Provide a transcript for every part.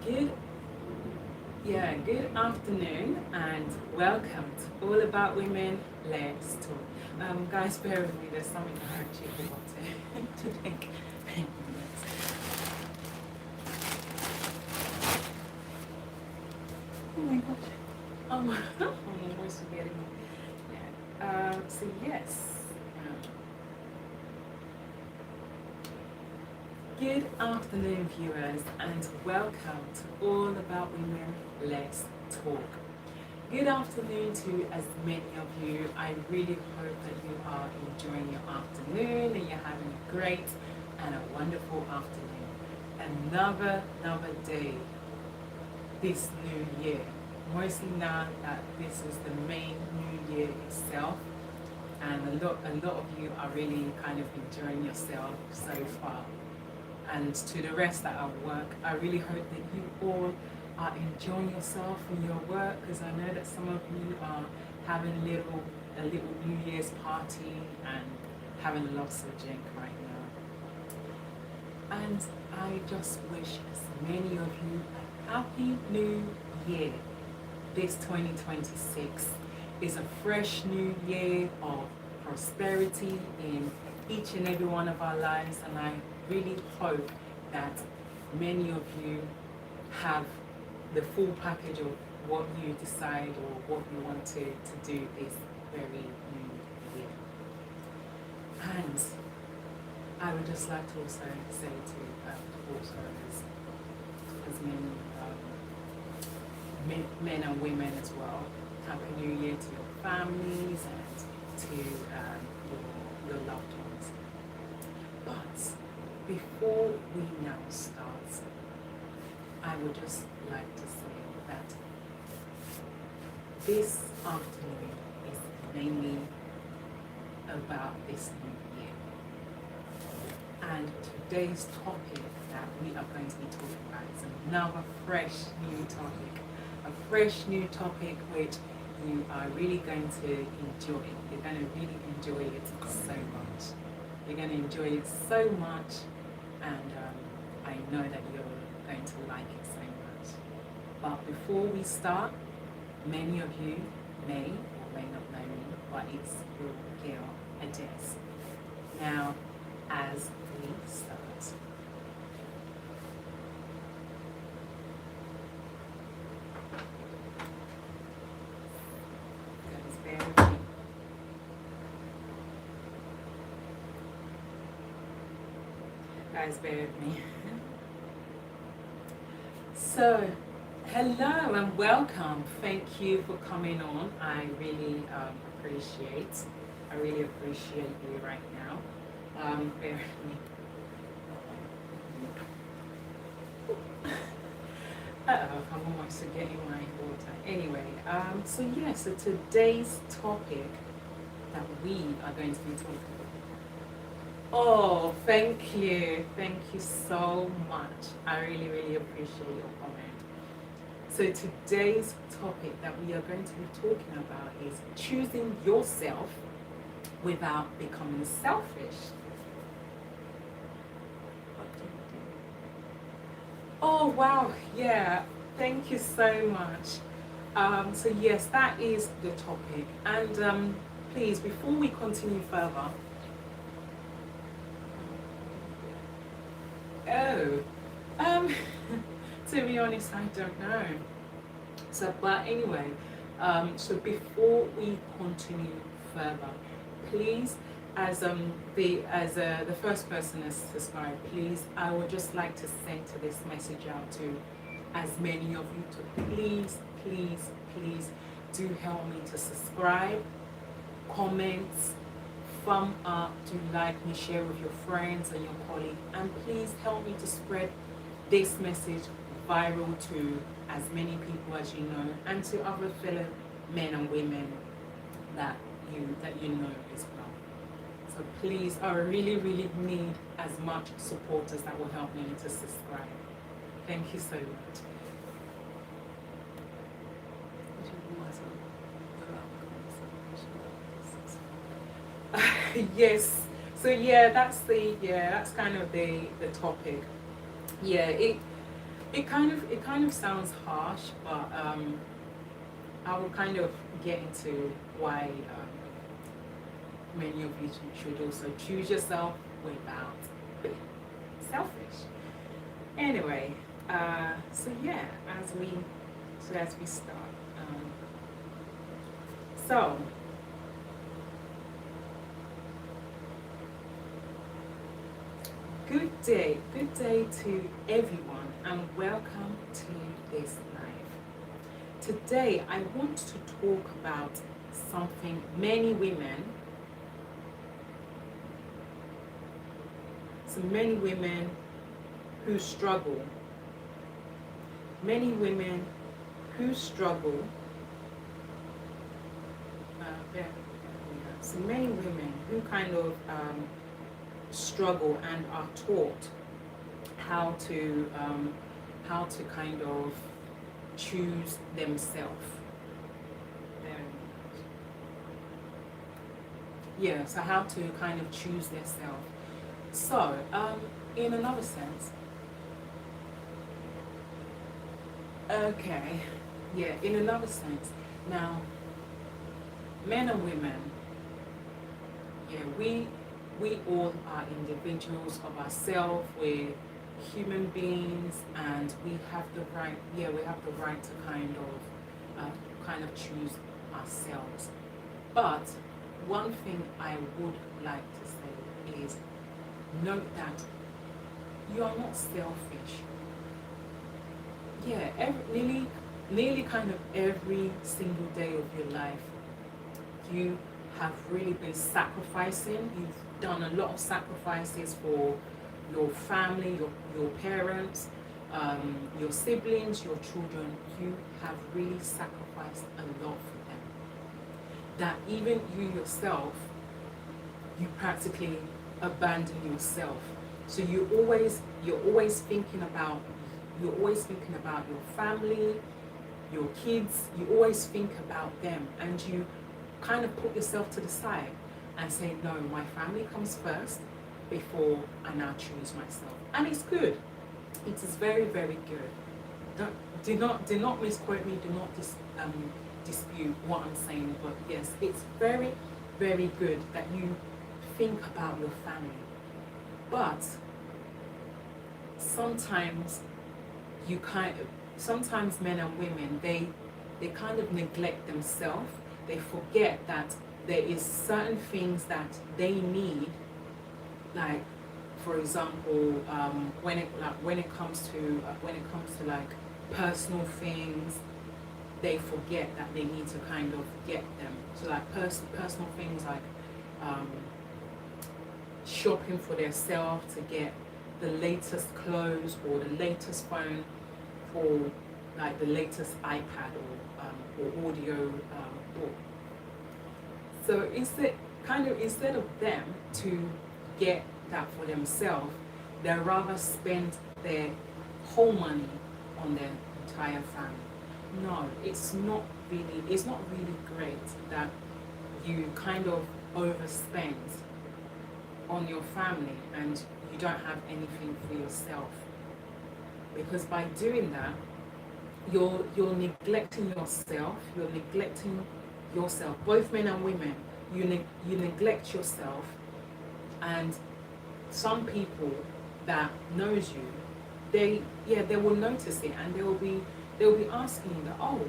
Good, good afternoon and welcome to All About Women, Let's Talk. Guys, bear with me, there's something I actually forgot to think. Oh my gosh. My voice is getting so yes. Good afternoon, viewers, and welcome to All About Women, Let's Talk. Good afternoon to as many of you. I really hope that you are enjoying your afternoon and you're having a great and a wonderful afternoon. Another day this new year. Mostly now that this is the main new year itself, and a lot of you are really kind of enjoying yourself so far. And to the rest that are at work, I really hope that you all are enjoying yourself in your work, because I know that some of you are having a little New Year's party and having lots of drink right now. And I just wish as many of you a happy new year. This 2026 is a fresh new year of prosperity in each and every one of our lives, and I really hope that many of you have the full package of what you decide or what you want to do this very new year. And I would just like to also say to also as many men and women as well, Happy New Year to your families and to your loved ones. But before we now start, I would just like to say that this afternoon is mainly about this new year. And today's topic that we are going to be talking about is another fresh new topic. A fresh new topic which you are really going to enjoy. You're going to really enjoy it so much. You're going to enjoy it so much, and I know that you're going to like it so much. But before we start, many of you may or may not know me, but it's your girl, Ades. Now, as we start, guys, bear with me. So, hello and welcome. Thank you for coming on. I really appreciate you right now. Bear with me. I'm almost forgetting my water. Anyway, so today's topic that we are going to be talking about. Oh, thank you so much. I really appreciate your comment. So today's topic that we are going to be talking about is choosing yourself without becoming selfish. Oh wow, yeah, thank you so much. So yes, that is the topic. And please, before we continue further, to be honest, I don't know. So, but anyway, so before we continue further, please, as the first person has subscribed, please, I would just like to send this message out to as many of you to please do help me to subscribe, comment, thumb up, do like me, share with your friends and your colleagues, and please help me to spread this message viral to as many people as you know, and to other fellow men and women that you know as well. So please, I really need as much supporters that will help me to subscribe. Thank you so much. Yes. So that's kind of the topic. Yeah, it kind of sounds harsh, but I will kind of get into why many of you should also choose yourself without being selfish. Anyway, so yeah, as we start, so good day to everyone, and welcome to this live. Today, I want to talk about something many women who struggle, many women who struggle, so many women who kind of struggle and are taught how to kind of choose themselves. Yeah, so how to kind of choose themselves. So, in another sense, okay, yeah, in another sense, now, men and women, yeah, we all are individuals of ourselves. We're human beings, and we have the right. Yeah, we have the right to kind of choose ourselves. But one thing I would like to say is, note that you are not selfish. Yeah, nearly kind of every single day of your life, you have really been sacrificing. You've done a lot of sacrifices for your family, your parents, your siblings, your children. You have really sacrificed a lot for them. That even you yourself, you practically abandon yourself. So you're always thinking about your family, your kids. You always think about them, and you kind of put yourself to the side and say, no, my family comes first before I now choose myself. And it's good. It is very, very good. Do not misquote me. Do not dispute what I'm saying. But yes, it's very, very good that you think about your family. But sometimes sometimes men and women, they kind of neglect themselves. They forget that there is certain things that they need, like, for example, when it comes to like personal things, they forget that they need to kind of get them. So like personal things like shopping for themselves, to get the latest clothes or the latest phone, or like the latest iPad or audio book. So instead of them to get that for themselves, they rather spend their whole money on their entire family. No, it's not really great that you kind of overspend on your family and you don't have anything for yourself. Because by doing that, you're neglecting yourself. You're neglecting yourself. Both men and women, you neglect yourself. And some people that knows you, they will notice it, and they will be asking you that, oh,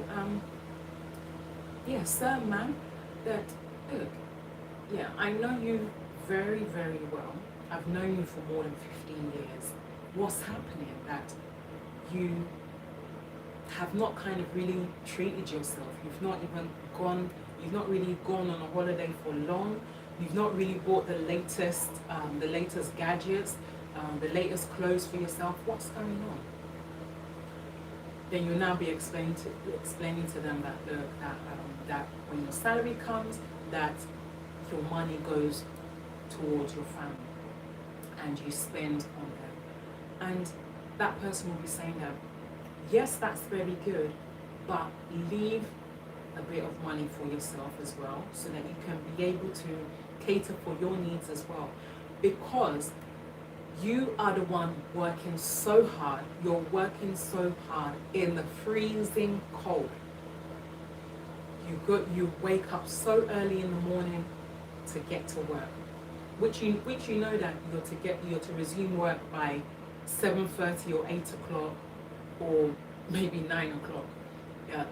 yeah, sir, ma'am, that, look, yeah, I know you very, very well. I've known you for more than 15 years. What's happening that you have not kind of really treated yourself? You've not really gone on a holiday for long. You've not really bought the latest gadgets, the latest clothes for yourself. What's going on? Then you'll now be explaining to them that, look, that when your salary comes, that your money goes towards your family and you spend on them. And that person will be saying that, yes, that's very good, but leave a bit of money for yourself as well, so that you can be able to cater for your needs as well. Because You are the one working so hard. You're working so hard in the freezing cold. You wake up so early in the morning to get to work, which you know that you're to resume work by 7:30 or 8 o'clock, or maybe 9 o'clock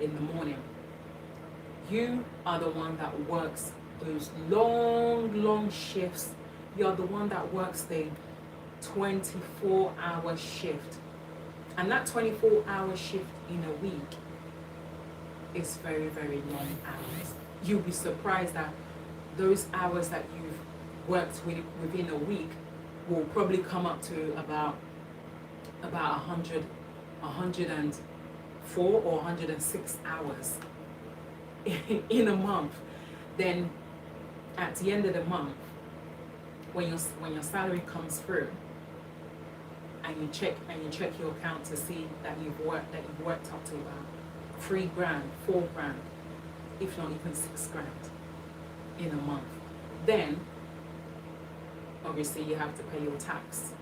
in the morning. You are the one that works those long shifts. You're the one that works the 24-hour shift, and that 24-hour shift in a week is very, very long hours. You'll be surprised that those hours that you've worked within a week will probably come up to about 104 or 106 hours in a month. Then at the end of the month, when your salary comes through, and you check your account to see that you've worked up to about $3,000, $4,000, if not even $6,000 in a month. Then obviously you have to pay your tax.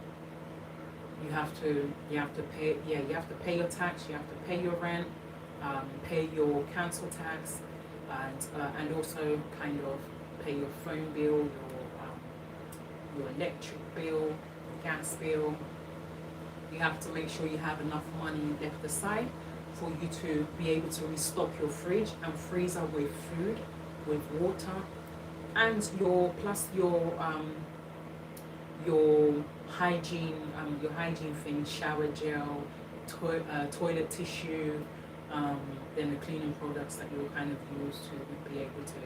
You have to pay your tax. You have to pay your rent, pay your council tax, and also kind of pay your phone bill, your electric bill, your gas bill. You have to make sure you have enough money left aside for you to be able to restock your fridge and freezer with food, with water, and your hygiene things, shower gel, toilet tissue, then the cleaning products that you'll kind of use to be able to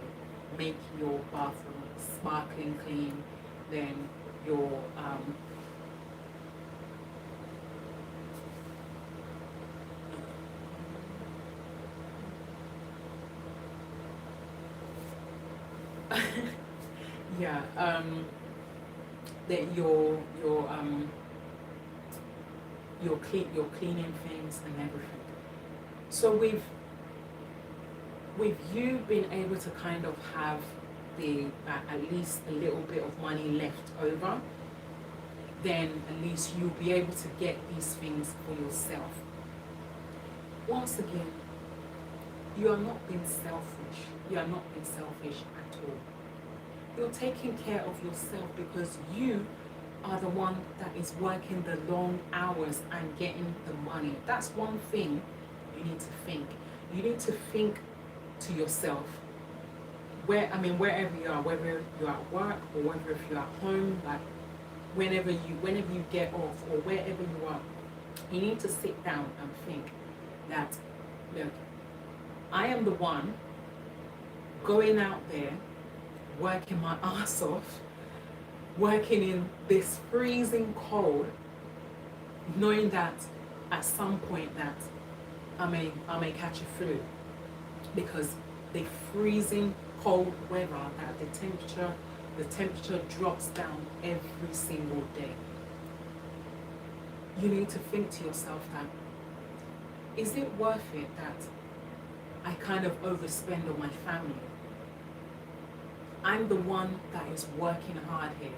make your bathroom sparkling clean, then your yeah, that your cleaning things and everything. So with you being able to kind of have at least a little bit of money left over, then at least you'll be able to get these things for yourself. Once again, you are not being selfish. You are not being selfish at all. You're taking care of yourself because you are the one that is working the long hours and getting the money. That's one thing you need to think. You need to think to yourself, wherever you are, whether you're at work or whether if you're at home, like whenever you get off or wherever you are, you need to sit down and think that, look, I am the one going out there, working my ass off, working in this freezing cold, knowing that at some point that I may catch a flu, because the freezing cold weather, that the temperature drops down every single day. You need to think to yourself that, is it worth it that I kind of overspend on my family? I'm the one that is working hard here.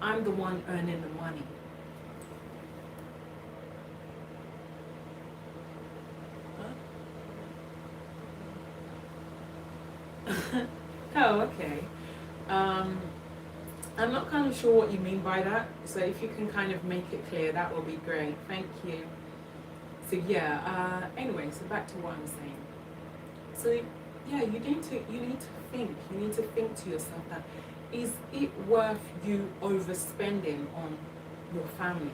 I'm the one earning the money. Oh, okay. I'm not kind of sure what you mean by that. So if you can kind of make it clear, that will be great. Thank you. So yeah. Anyway, so back to what I'm saying. So yeah, you need to think. You need to think to yourself that, is it worth you overspending on your family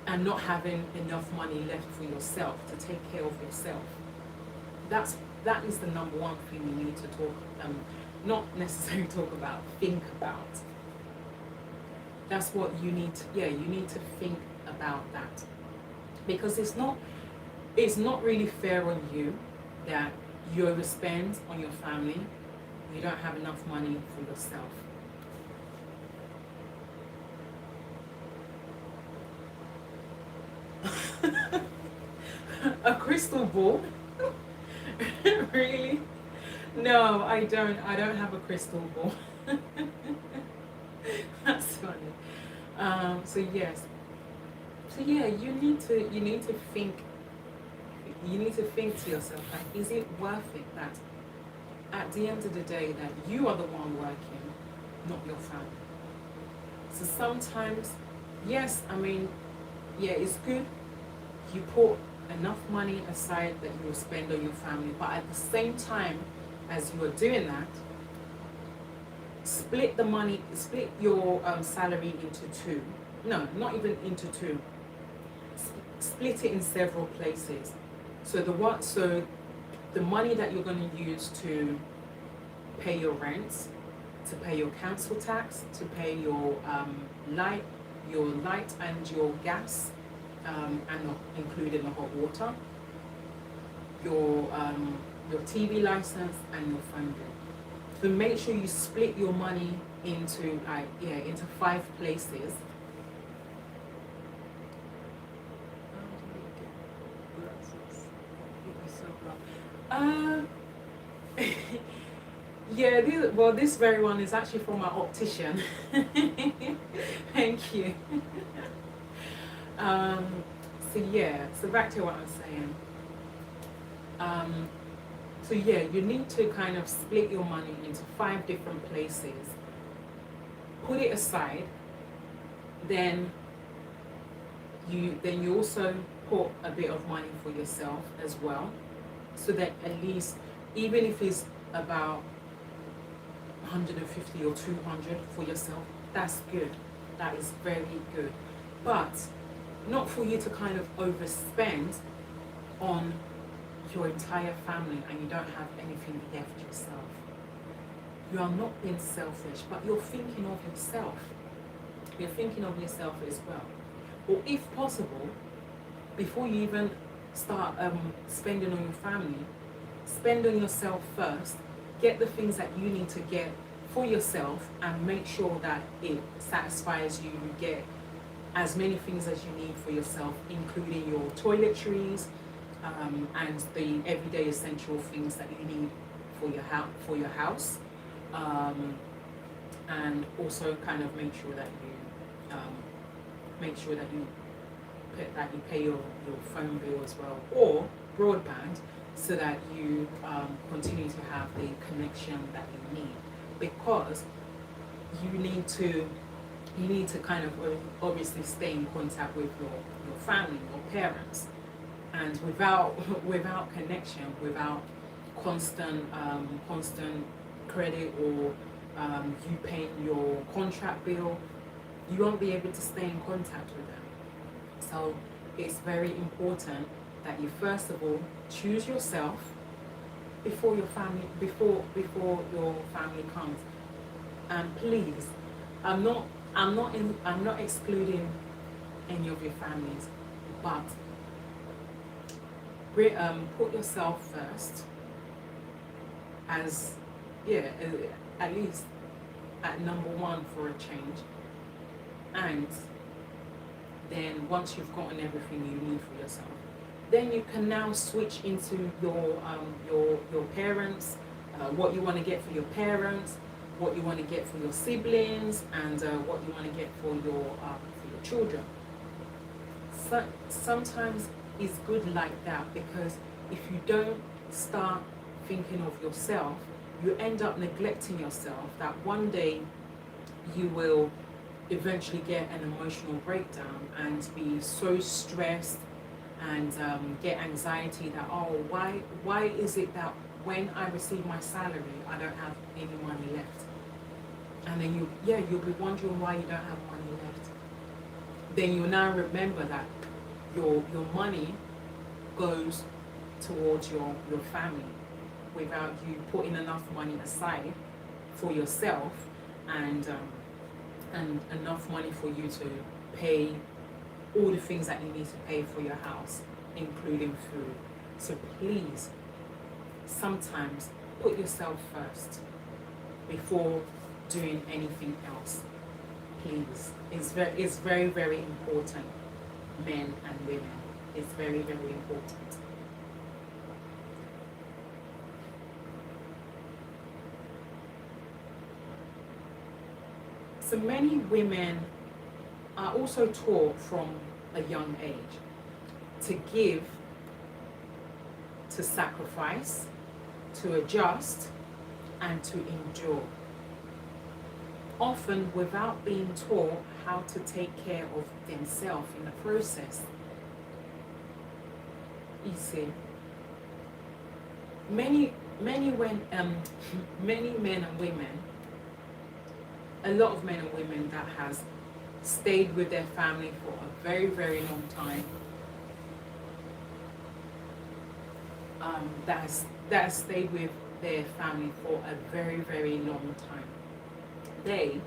and not having enough money left for yourself to take care of yourself? That is the number one thing you need to talk, not necessarily talk about, think about. That's what you need to, you need to think about that. Because it's not really fair on you that you overspend on your family, you don't have enough money for yourself. A crystal ball? Really? No, I don't have a crystal ball. That's funny. So yes, so yeah, you need to think, you need to think to yourself, like, is it worth it that at the end of the day that you are the one working, not your family? So sometimes, yes, I mean, yeah, it's good you put enough money aside that you will spend on your family, but at the same time as you are doing that, split the money, split your salary into two. No, not even into two. Split it in several places. So the money that you're going to use to pay your rent, to pay your council tax, to pay light, your light and your gas, and including the hot water, your your TV license and your phone bill. So make sure you split your money into into 5 places. Um, yeah, this very one is actually from my optician. Thank you. Um, so back to what I was saying. Um, so yeah, you need to kind of split your money into 5 different places. Put it aside. Then you also put a bit of money for yourself as well, so that at least, even if it's about 150 or 200 for yourself, that's good. That is very good. But not for you to kind of overspend on your entire family and you don't have anything left yourself. You are not being selfish, but you're thinking of yourself. You're thinking of yourself as well. Or if possible, before you even start spending on your family, spend on yourself first. Get the things that you need to get for yourself and make sure that it satisfies you. You get as many things as you need for yourself, including your toiletries, and the everyday essential things that you need for your house, and also kind of make sure that you pay your phone bill as well, or broadband, so that you continue to have the connection that you need, because you need to kind of obviously stay in contact with your family, your parents, and without connection, without constant credit, or you paying your contract bill, you won't be able to stay in contact with them. So it's very important that you first of all choose yourself before your family comes. And please, I'm not excluding any of your families, but put yourself first, as at least at number one for a change. And then once you've gotten everything you need for yourself, then you can now switch into your parents, what you want to get for your parents, what you want to get for your siblings, and what you want to get for your children. So sometimes it's good like that, because if you don't start thinking of yourself, you end up neglecting yourself, that one day you will eventually get an emotional breakdown and be so stressed and get anxiety that, oh, why is it that when I receive my salary I don't have any money left? And then you'll be wondering why you don't have money left. Then you now remember that your money goes towards your family, without you putting enough money aside for yourself, and enough money for you to pay all the things that you need to pay for your house, including food. So please, sometimes put yourself first before doing anything else. Please, it's very, very important, men and women. It's very, very important. So many women are also taught from a young age to give, to sacrifice, to adjust, and to endure. Often without being taught how to take care of themselves in the process. You see, many many men and women, a lot of men and women that has stayed with their family for a very, very long time, that has stayed with their family for a very, very long time. They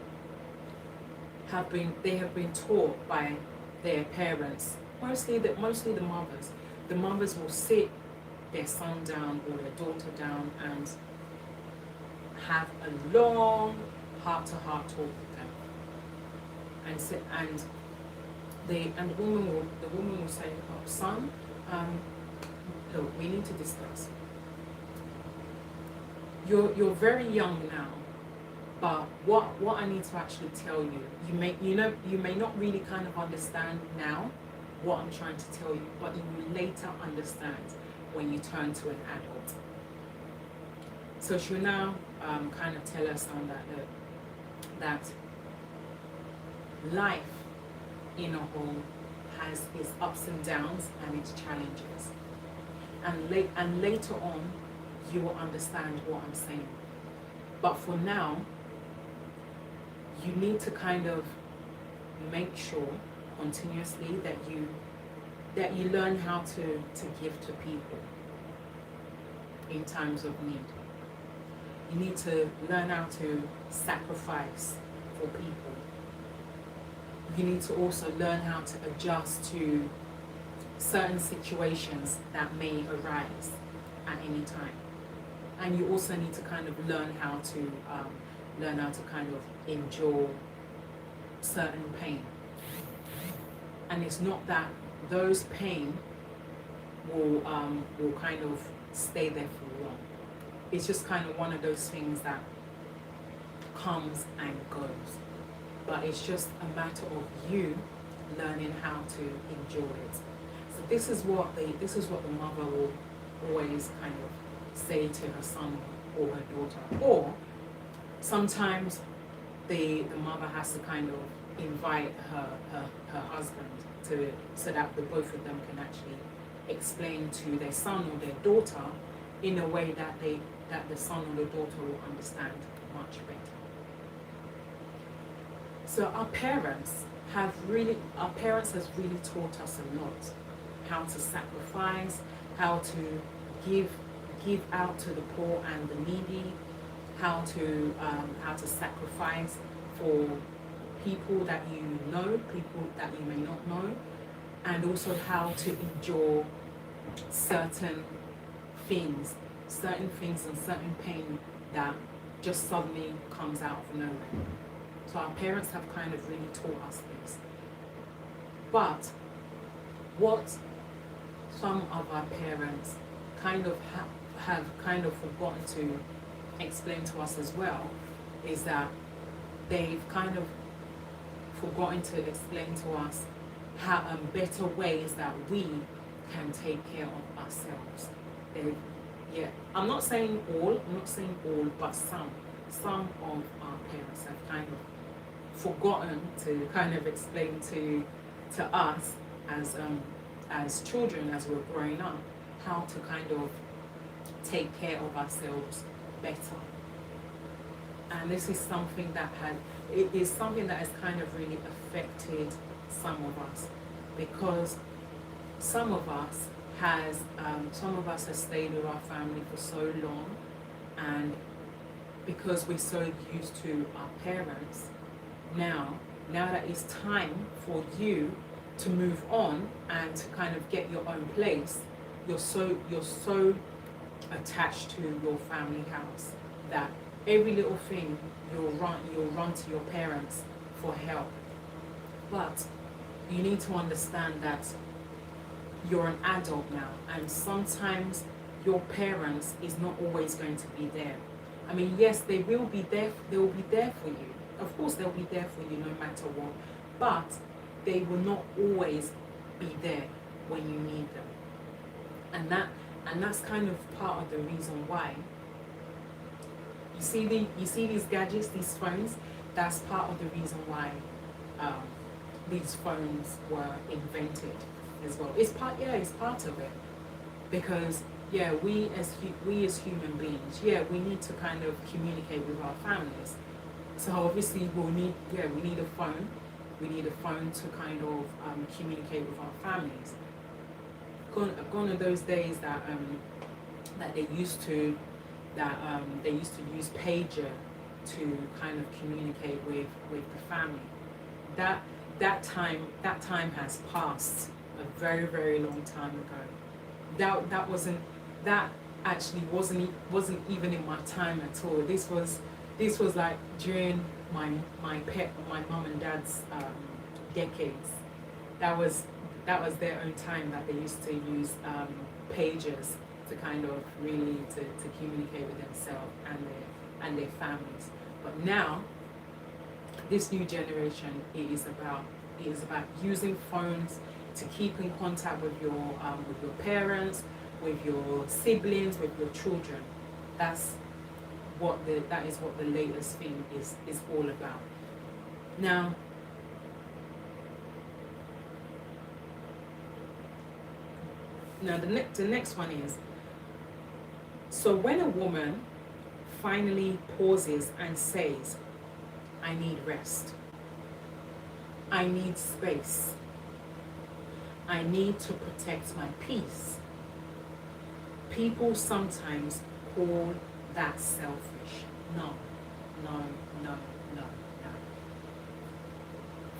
have been taught by their parents, mostly the mothers. The mothers will sit their son down or their daughter down and have a long heart-to-heart talk with them, and the woman will say, "Oh, son, look, we need to discuss. You're very young now, but what I need to actually tell you, you may not really kind of understand now what I'm trying to tell you, but you will later understand when you turn to an adult." So she'll now kind of tell her son that life in a home has its ups and downs and its challenges, and later on you will understand what I'm saying. But for now, you need to kind of make sure continuously that you learn how to give to people in times of need. You need to learn how to sacrifice for people. You need to also learn how to adjust to certain situations that may arise at any time. And you also need to kind of learn how to kind of endure certain pain. And it's not that those pain will kind of stay there for long. It's just kind of one of those things that comes and goes. But it's just a matter of you learning how to endure it. So this is what the mother will always kind of say to her son or her daughter. Or sometimes the mother has to kind of invite her husband so that the both of them can actually explain to their son or their daughter in a way that the son or the daughter will understand much better. So our parents has really taught us a lot. How to sacrifice, how to give out to the poor and the needy, how to sacrifice for people that you know, people that you may not know, and also how to endure certain things and certain pain that just suddenly comes out of nowhere. So our parents have kind of really taught us this. But what some of our parents kind of have kind of forgotten to explain to us as well is that they've kind of forgotten to explain to us how better ways that we can take care of ourselves. I'm not saying all, but some of our parents have kind of forgotten to kind of explain to us as children, as we're growing up, how to kind of take care of ourselves better. And this is something that has kind of really affected some of us, because some of us has stayed with our family for so long, and because we're so used to our parents, now that it's time for you to move on and to kind of get your own place, you're so attached to your family house that every little thing you'll run to your parents for help. But you need to understand that you're an adult now, and sometimes your parents is not always going to be there. I mean, yes, they will be there for you. Of course, they'll be there for you no matter what. But they will not always be there when you need them. And that's kind of part of the reason why you see these gadgets, these phones. That's part of the reason why these phones were invented as well. It's part of it, because we as human beings, we need to kind of communicate with our families. So obviously we need a phone. We need a phone to kind of communicate with our families. Gone are those days that they used to use pager to kind of communicate with the family. That time has passed a very, very long time ago. That actually wasn't even in my time at all. This was like during my mum and dad's decades. That was their own time that they used to use pagers to kind of really to communicate with themselves and their families. But now, this new generation, it is about using phones to keep in contact with your parents, with your siblings, with your children. That is what the latest thing is all about. Now, the next one is, so when a woman finally pauses and says, I need rest, I need space, I need to protect my peace, people sometimes call that selfish. No.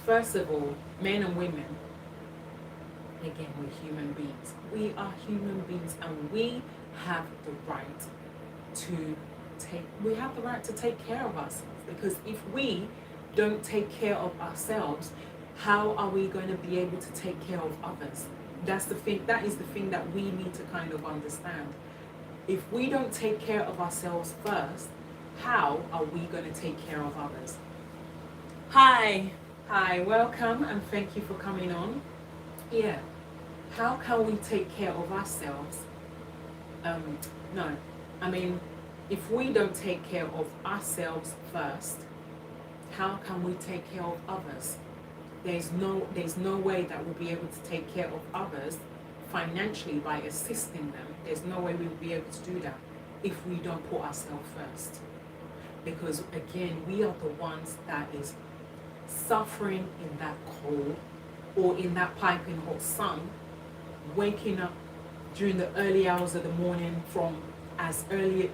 First of all, men and women, again, we're human beings. We are human beings, and we have the right to take care of ourselves. Because if we don't take care of ourselves, how are we going to be able to take care of others? That is the thing that we need to kind of understand. If we don't take care of ourselves first, how are we going to take care of others? Hi, welcome, and thank you for coming on. Yeah, how can we take care of ourselves? If we don't take care of ourselves first, how can we take care of others? There's no way that we'll be able to take care of others financially by assisting them. There's no way we'll be able to do that if we don't put ourselves first. Because again, we are the ones that is suffering in that cold or in that piping hot sun, waking up during the early hours of the morning from the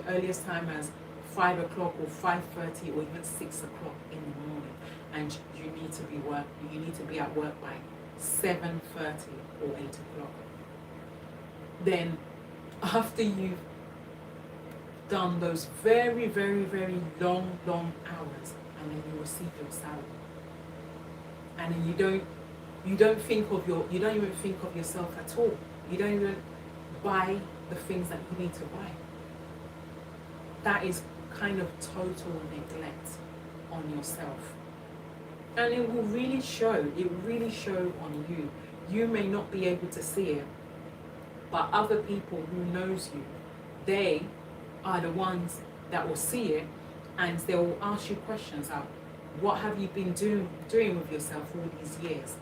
earliest time as 5 o'clock or 5:30 or even 6 o'clock in the morning, and you need to be at work by 7:30 or 8 o'clock. Then after you've done those very, very, very long hours, and then you receive your salary, and then you don't even think of yourself at all. You don't even buy the things that you need to buy. That is kind of total neglect on yourself, and it will really show. It really show on you. You may not be able to see it, but other people who knows you, they are the ones that will see it, and they will ask you questions like, what have you been doing with yourself all these years?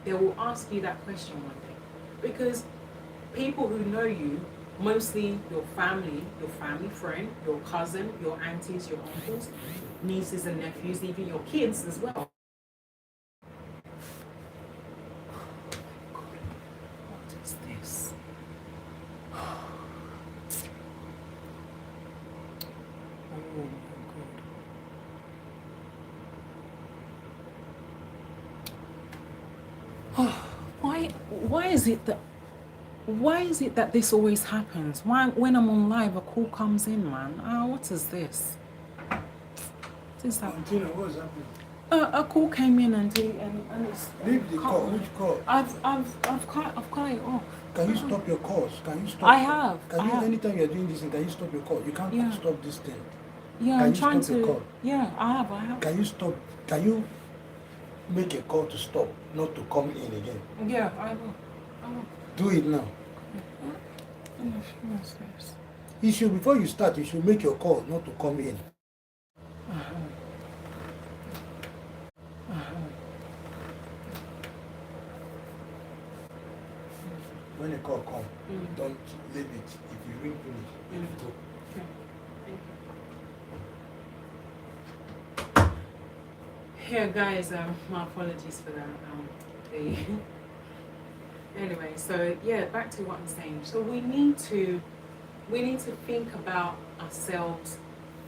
They will ask you that question one day, because people who know you, mostly your family friend, your cousin, your aunties, your uncles, nieces and nephews, even your kids as well. What is this? Oh my God. Why is it that this always happens? Why, when I'm on live, a call comes in, man? What is this? What is that? Antina, what's happening? A call came in and it's... Leave the call. Which call? I've cut it off. Can you stop your calls? Can you stop? I have. Anytime you're doing this thing, can you stop your call? You can't stop this thing. Yeah, can I'm you trying stop your to... call? Yeah, I have. Can you stop? Can you make a call to stop, not to come in again. Yeah, I will. Do it now. You should, before you start, you should make your call, not to come in. When a call comes, don't leave it. If you ring, finish, let it go. Okay. Thank you. Yeah, guys, my apologies for that. Anyway, so yeah, back to what I'm saying. So we need to think about ourselves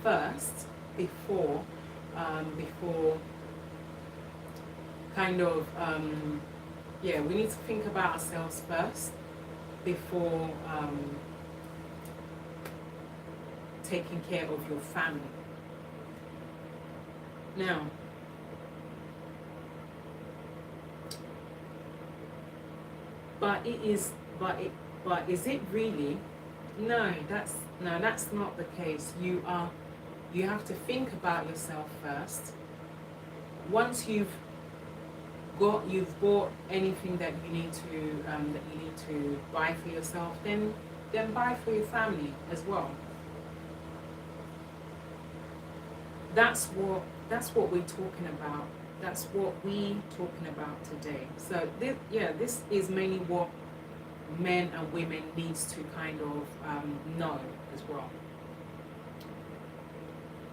first before kind of we need to think about ourselves first before taking care of your family. Now, but is it really? No, that's not the case. You have to think about yourself first. Once you've bought anything that you need to buy for yourself, then buy for your family as well. That's what we're talking about. That's what we're talking about today. So this is mainly what men and women needs to kind of know as well.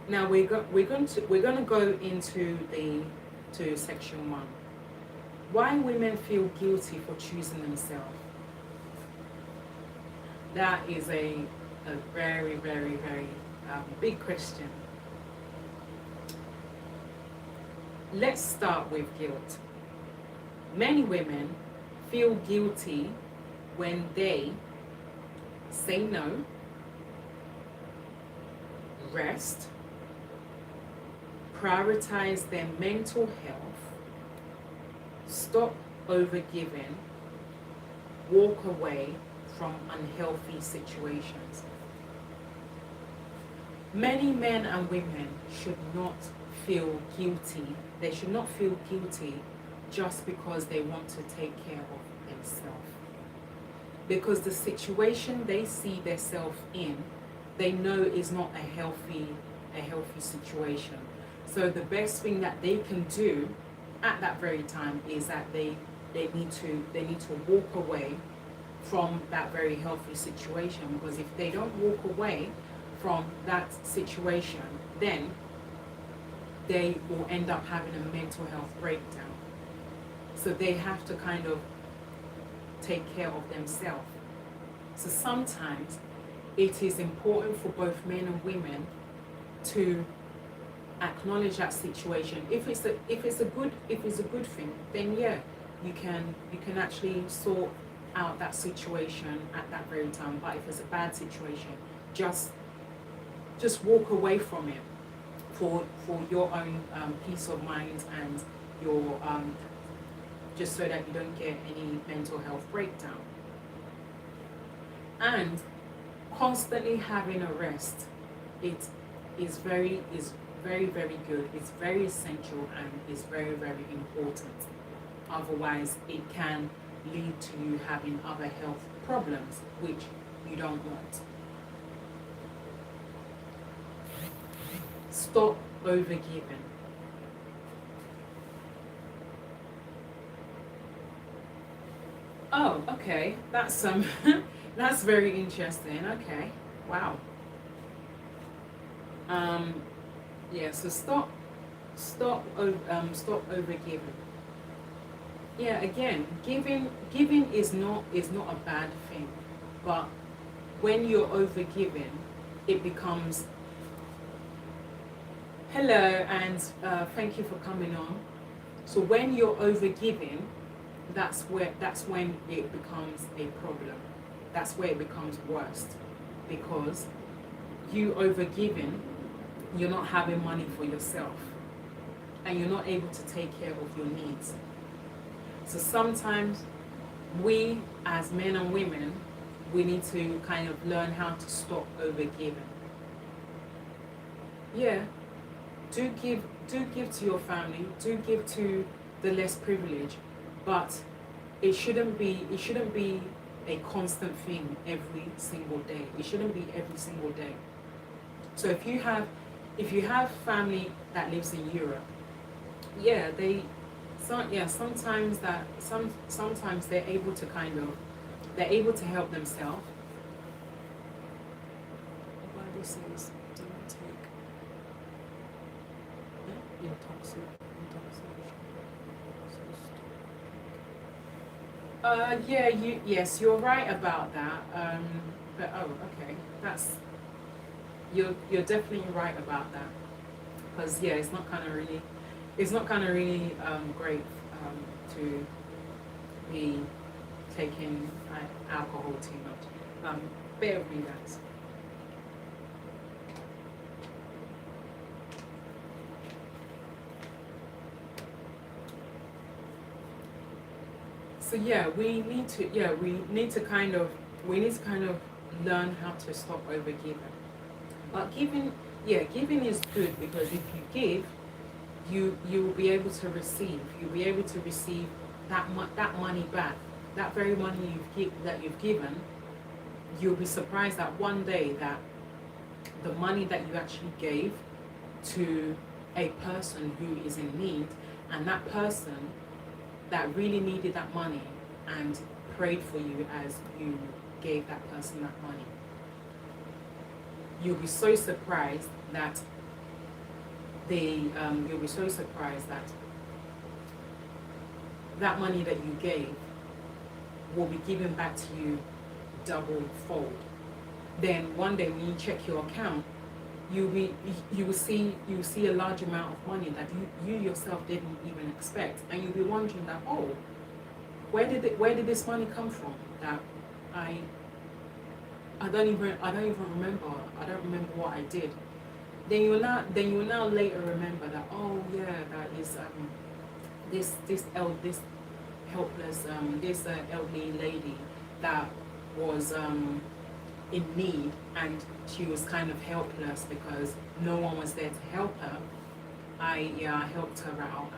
Now we're going to go into section 1. Why women feel guilty for choosing themselves. That is a very, very, very big question. Let's start with guilt. Many women feel guilty when they say no, rest, prioritize their mental health, stop overgiving, walk away from unhealthy situations. Many men and women should not feel guilty. They should not feel guilty just because they want to take care of themselves. Because the situation they see themselves in, they know is not a healthy situation. So the best thing that they can do at that very time is that they need to walk away from that very healthy situation, because if they don't walk away from that situation, then they will end up having a mental health breakdown. So they have to kind of take care of themselves. So sometimes it is important for both men and women to acknowledge that situation. If it's a good thing, then yeah, you can actually sort out that situation at that very time. But if it's a bad situation, just walk away from it for your own peace of mind and your just so that you don't get any mental health breakdown. And constantly having a rest, it is very, very good. It's very essential and is very, very important. Otherwise, it can lead to you having other health problems, which you don't want. Stop overgiving. Oh, okay. That's that's very interesting. Okay. Wow. Yeah, so stop overgiving. Yeah, again, giving is not a bad thing, but when you're overgiving, it becomes hello and thank you for coming on. So when you're overgiving, that's when it becomes a problem. That's where it becomes worst, because you overgiving, you're not having money for yourself, and you're not able to take care of your needs. So sometimes we, as men and women, we need to kind of learn how to stop overgiving. Yeah, do give to your family, do give to the less privileged. But it shouldn't be a constant thing every single day. It shouldn't be every single day. So if you have family that lives in Europe, yeah, sometimes they're able to help themselves. The Bible says, do not take intoxication. Yes, you're right about that. But okay, you're definitely right about that. Because yeah, it's not kind of really great to be taking alcohol too much. Bear with me, guys. So yeah, we need to kind of learn how to stop overgiving. But giving is good, because if you give, you will be able to receive. You'll be able to receive that money back. That very money you've given, you'll be surprised that one day that the money that you actually gave to a person who is in need, and that person that really needed that money and prayed for you as you gave that person that money, you'll be so surprised that that money that you gave will be given back to you double fold. Then one day when you check your account, you will see a large amount of money that you yourself didn't even expect, and you'll be wondering that, oh, where did this money come from? That I don't even remember. I don't remember what I did. Then you will now later remember that, oh yeah, that is this helpless elderly lady that was in need, and she was kind of helpless because no one was there to help her. I helped her out,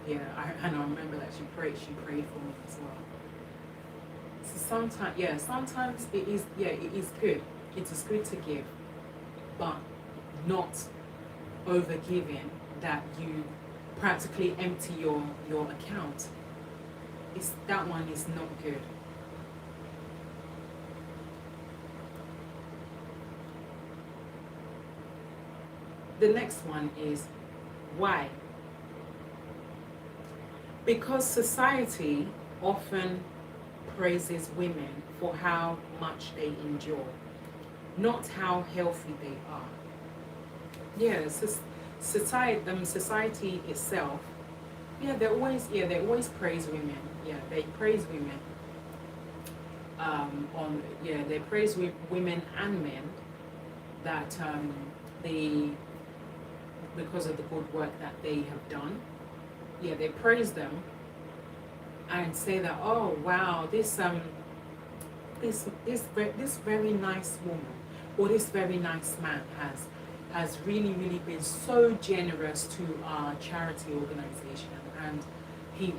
and I remember that she prayed for me as well. So sometimes it is good. It is good to give, but not over giving that you practically empty your account. That one is not good. The next one is why? Because society often praises women for how much they endure, not how healthy they are. Yeah, society itself, they always praise women. Yeah, they praise women. They praise women and men that because of the good work that they have done. Yeah, they praise them and say that, oh wow, this very nice woman or this very nice man has really been so generous to our charity organization, and he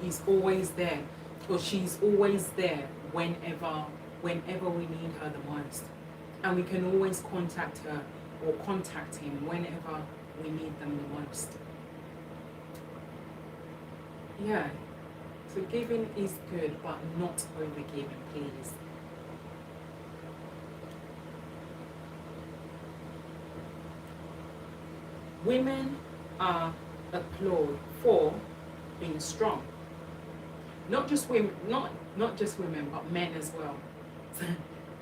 is always there, or she's always there whenever we need her the most, and we can always contact her or contact him whenever we need them the most. Yeah, so giving is good, but not over giving, please. Women are applauded for being strong. Not just women, but men as well.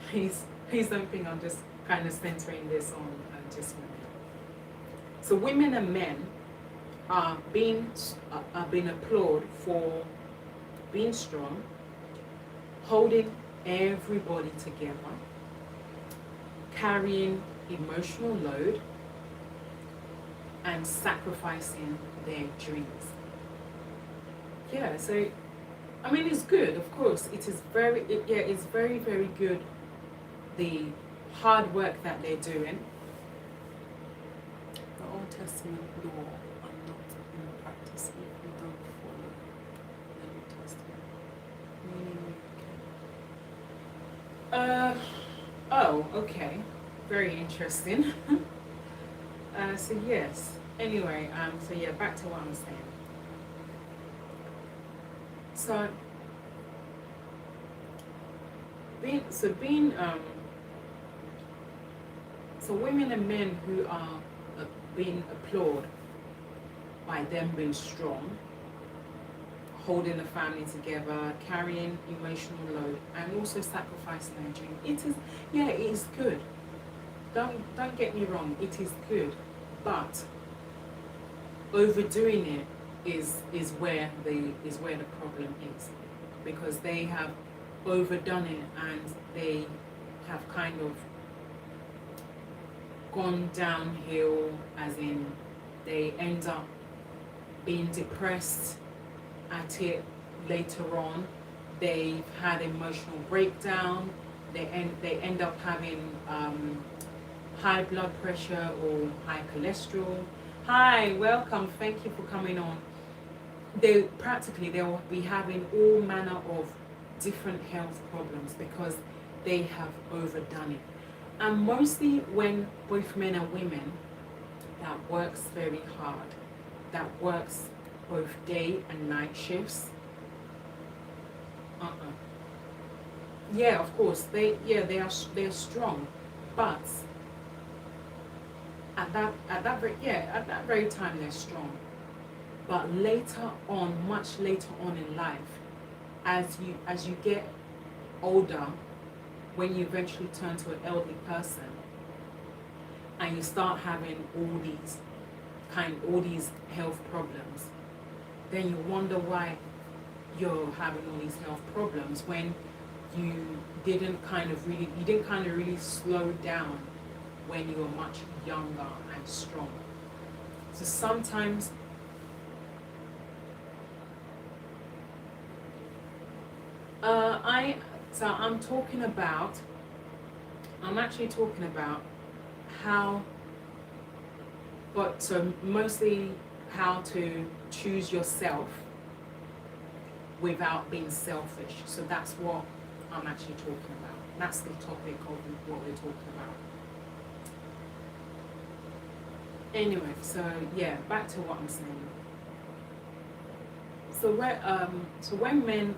Please don't think I'm just kind of centering this on just women. So women and men are being applauded for being strong, holding everybody together, carrying emotional load, and sacrificing their dreams. Yeah, so I mean, it's good, of course. It's very good, the hard work that they're doing. The Old Testament law are not in practice even Uh, oh, okay. Very interesting. So yes. Anyway, so yeah, back to what I'm saying. So being so women and men who are being applauded by them being strong, holding the family together, carrying emotional load, and also sacrificing their dream. It is, yeah, it is good. Don't get me wrong. It is good, but overdoing it is where the problem is, because they have overdone it and they have kind of gone downhill, as in they end up being depressed at it later on. They've had emotional breakdown. They end up having high blood pressure or high cholesterol. Hi, welcome. Thank you for coming on. They'll be having all manner of different health problems because they have overdone it. And mostly when both men and women that works very hard, that works both day and night shifts. Yeah, of course they are strong, but at that very time they're strong. But later on, much later on in life, as you get older, when you eventually turn to an elderly person and you start having all these health problems, then you wonder why you're having all these health problems when you didn't kind of really slow down when you were much younger and stronger. So sometimes I'm actually talking about how, but so mostly how to choose yourself without being selfish. So that's what I'm actually talking about. That's the topic of what we're talking about. Anyway, so yeah, back to what I'm saying. So when men,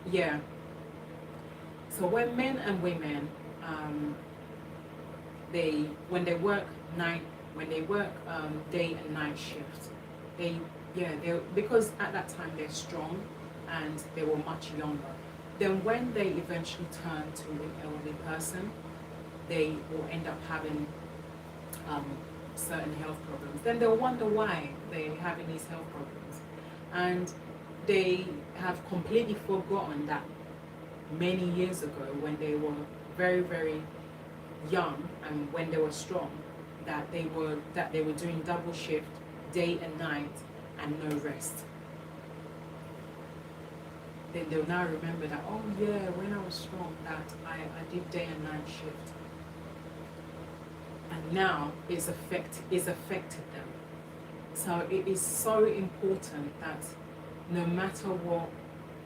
yeah, so when men and women, when they work night, when they work day and night shifts, they because at that time they're strong and they were much younger. Then when they eventually turn to an elderly person, they will end up having certain health problems. Then they'll wonder why they're having these health problems, and they have completely forgotten that many years ago, when they were very, very young and when they were strong, that they were doing double shift, day and night, and no rest. Then they'll now remember that, oh yeah, when I was strong, that I did day and night shift, and now it's affected them. So it is so important that no matter what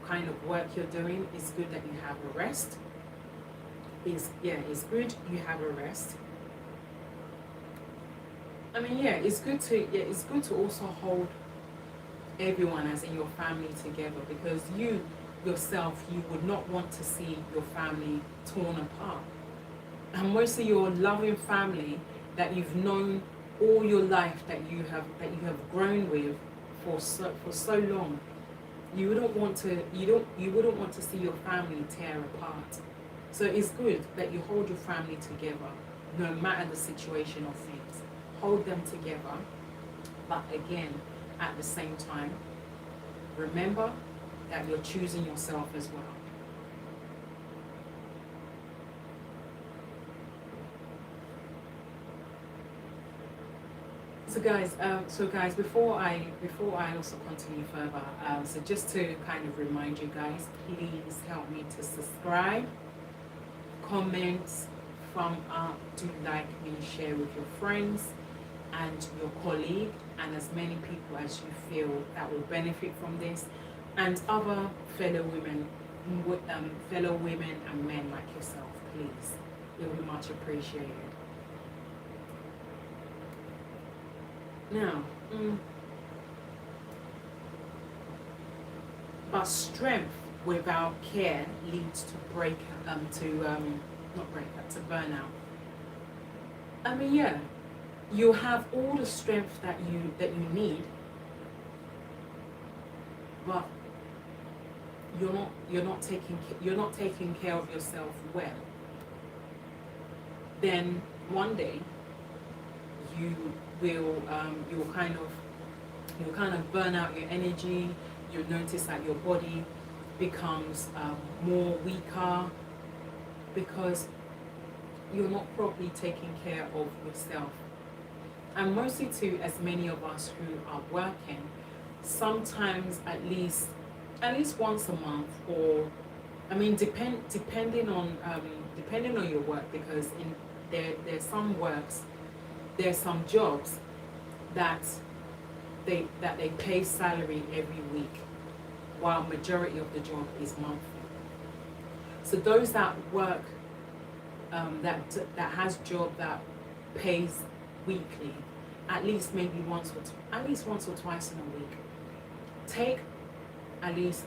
kind of work you're doing, it's good that you have a rest. It's good you have a rest. I mean, it's good to also hold everyone, as in your family, together, because you yourself, you would not want to see your family torn apart. And mostly your loving family that you've known all your life, that you have grown with for so long, you wouldn't want to see your family tear apart. So it's good that you hold your family together, no matter the situation or things. Hold them together, but again, at the same time, remember that you're choosing yourself as well. So guys, before I also continue further, so just to kind of remind you guys, please help me to subscribe, comment, thumb up, do like me, share with your friends and your colleague, and as many people as you feel that will benefit from this, and other fellow women fellow women and men like yourself, please. It will be much appreciated. Now, but strength without care leads to to burnout. I mean, yeah, you have all the strength that you need, but you're not taking care of yourself well. Then one day you will you'll kind of burn out your energy. You'll notice that your body becomes more weaker because you're not properly taking care of yourself. And mostly too, as many of us who are working, sometimes at least once a month, or I mean depending on your work, because there's some jobs that they pay salary every week, while majority of the job is monthly. So those that work that has job that pays weekly, at least once or twice in a week, take at least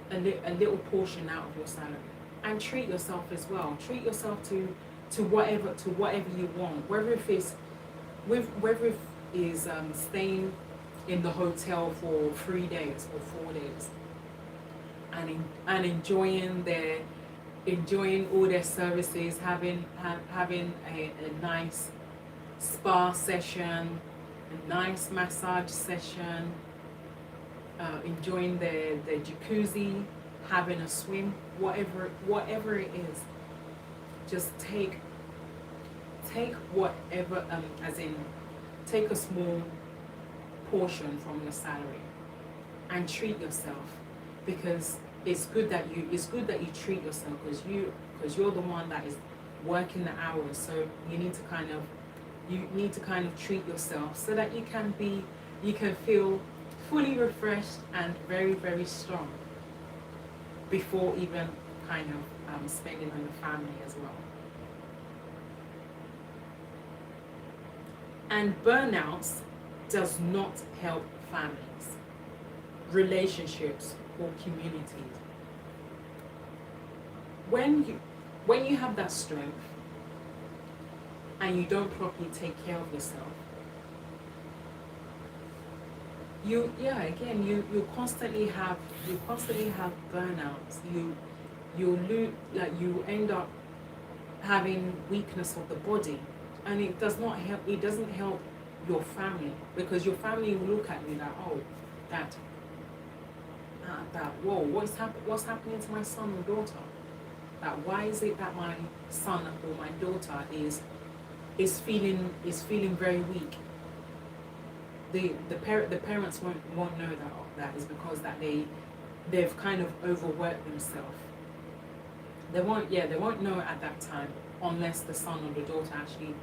a little portion out of your salary and treat yourself as well. Treat yourself to whatever you want, whether it is staying in the hotel for 3 days or 4 days and enjoying all their services, having a nice spa session, a nice massage session, enjoying the jacuzzi, having a swim, whatever it is. Just take whatever, take a small portion from your salary and treat yourself, because it's good that you treat yourself, because you're the one that is working the hours. So you need to kind of treat yourself so that you can feel fully refreshed and very, very strong before even kind of spending on your family as well. And burnouts does not help families, relationships, or communities. When you have that strength and you don't properly take care of yourself, you constantly have burnouts. You end up having weakness of the body, and it doesn't help your family, because your family will look at you like, oh, whoa, what's happening to my son or daughter? Why is it that my son or my daughter is feeling very weak? The parents won't know that is because they've kind of overworked themselves. They won't know at that time, unless the son or the daughter actually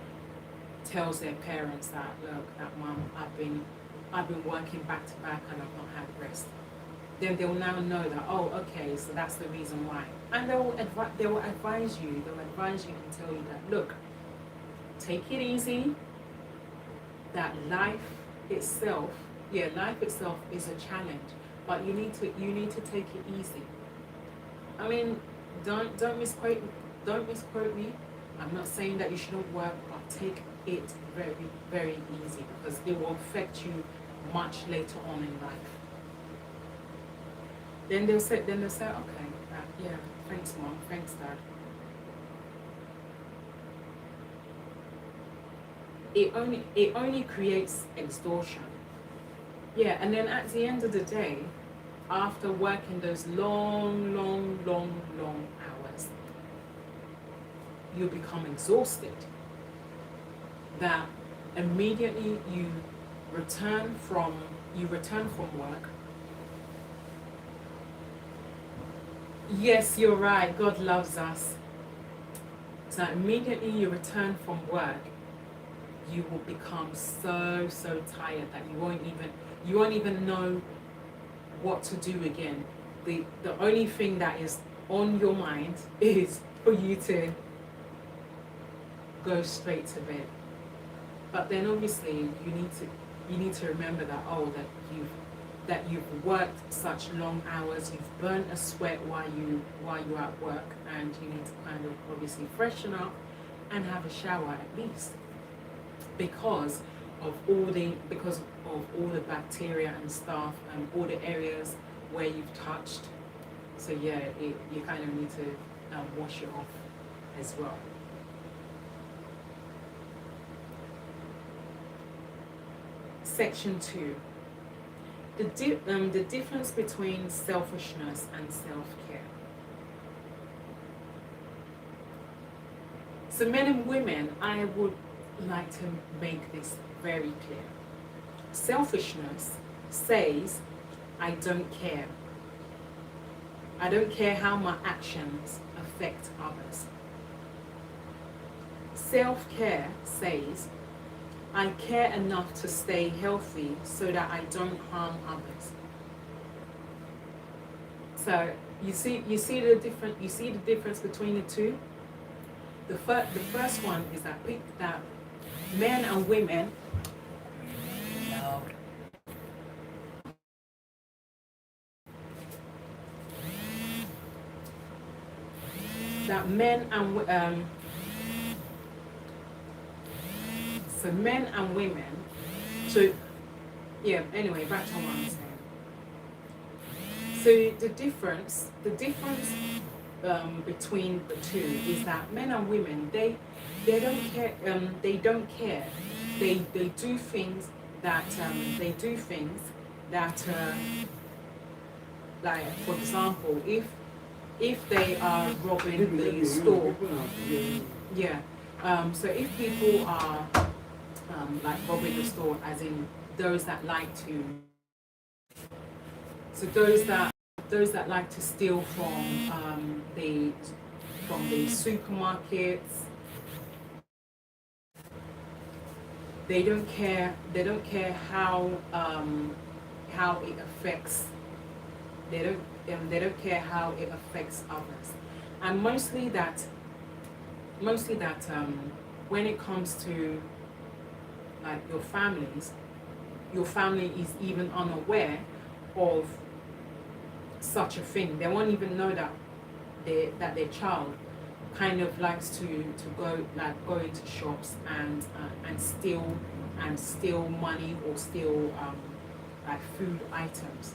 tells their parents that, look, that mom, I've been working back to back and I've not had rest. Then they'll now know that, oh, okay, so that's the reason why. And they will advise you and tell you that, look, take it easy, that life itself is a challenge, but you need to take it easy. I mean, don't misquote me. I'm not saying that you shouldn't work, but take it very, very easy, because it will affect you much later on in life. Then they'll say, okay, yeah, thanks mom, thanks dad. It only creates exhaustion. Yeah, and then at the end of the day, after working those long hours, you become exhausted. That immediately you return from work. Yes, you're right, God loves us. So immediately you return from work, you will become so tired that you won't even know what to do again. The only thing that is on your mind is for you to go straight to bed. But then obviously you need to remember that that you've worked such long hours, you've burnt a sweat while you're at work, and you need to kind of obviously freshen up and have a shower at least, because of all the bacteria and stuff and all the areas where you've touched. So yeah, you kind of need to wash it off as well. Section 2. The difference between selfishness and self-care. So men and women, I would like to make this very clear. Selfishness says, I don't care. I don't care how my actions affect others. Self-care says, I care enough to stay healthy so that I don't harm others. So you see the difference between the two. The first one is that men and women men and women. So yeah. Anyway, back to what I'm saying. So the difference between the two is that men and women, they don't care. They don't care. They do things that like, for example, if they are robbing the store, yeah. So if people are like robbing the store, as in those that like to, so those that like to steal from the supermarkets, they don't care how it affects. They don't care how it affects others, and mostly that when it comes to like your family is even unaware of such a thing. They won't even know that their child kind of likes to go into shops and steal money or steal like food items.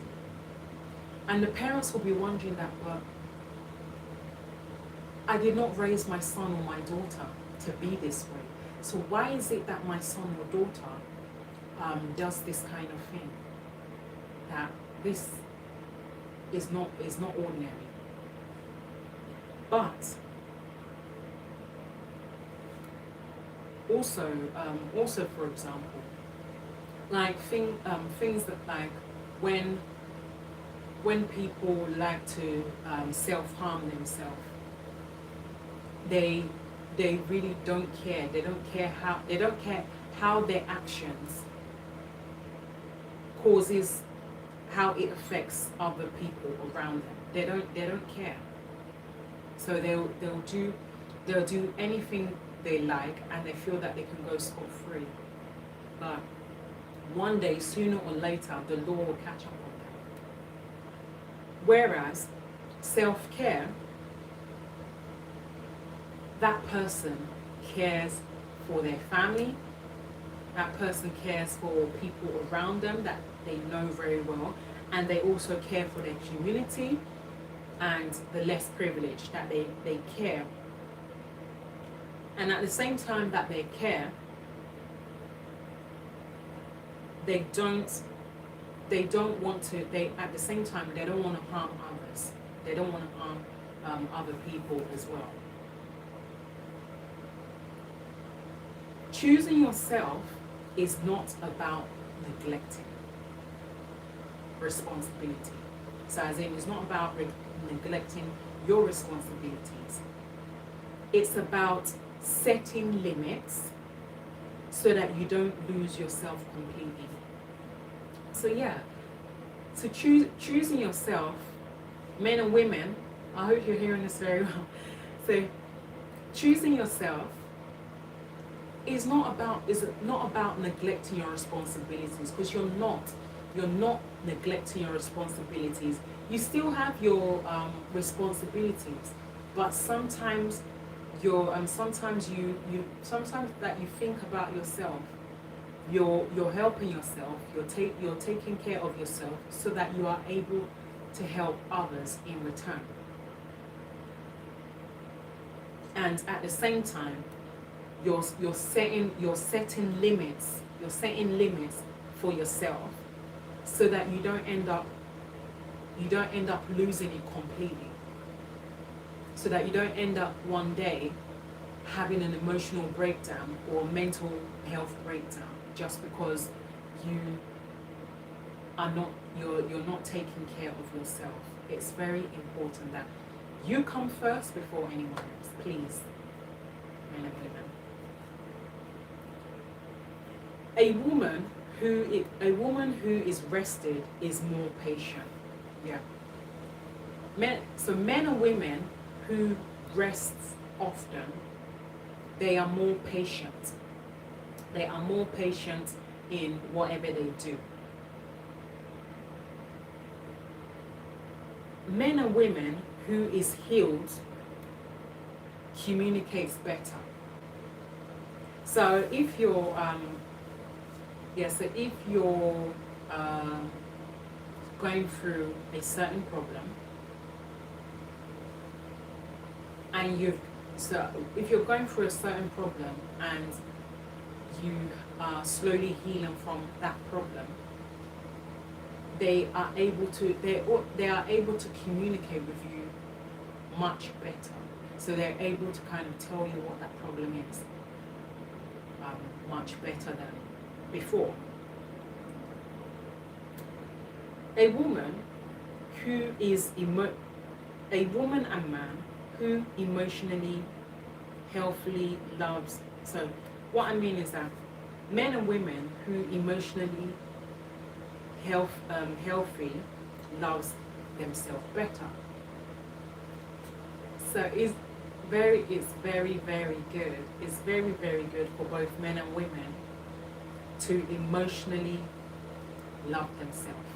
And the parents will be wondering that, well, I did not raise my son or my daughter to be this way. So why is it that my son or daughter does this kind of thing? That this is not ordinary. But also for example, like things that like when people like to self-harm themselves, they really don't care. They don't care how their actions causes, how it affects other people around them. They don't care. So they'll do anything they like, and they feel that they can go scot-free. But one day, sooner or later, the law will catch up on them. Whereas self-care, that person cares for their family, that person cares for people around them that they know very well, and they also care for their community and the less privileged, that they care. And at the same time that they care, they don't want to, at the same time, they don't want to harm others. They don't want to harm other people as well. Choosing yourself is not about neglecting responsibility. So as in, it's not about neglecting your responsibilities. It's about setting limits so that you don't lose yourself completely. So yeah, so choosing yourself, men and women, I hope you're hearing this very well. So, choosing yourself is not about neglecting your responsibilities, because you're not neglecting your responsibilities. You still have your responsibilities, but sometimes sometimes that you think about yourself, you're helping yourself, you're taking care of yourself so that you are able to help others in return. And at the same time, you're setting limits for yourself, so that you don't end up losing it completely, so that you don't end up one day having an emotional breakdown or mental health breakdown just because you're not taking care of yourself. It's very important that you come first before anyone else, please, men and women. A woman who is rested is more patient. Yeah. Men and women who rest often, they are more patient. They are more patient in whatever they do. Men and women who is healed communicates better. So if you're going through a certain problem, and if you're going through a certain problem and you are slowly healing from that problem, they are able to communicate with you much better. So they're able to kind of tell you what that problem is much better than before. A woman and man who emotionally healthily loves. So what I mean is that men and women who emotionally healthy loves themselves better. So it's very good. It's very, very good for both men and women to emotionally love themselves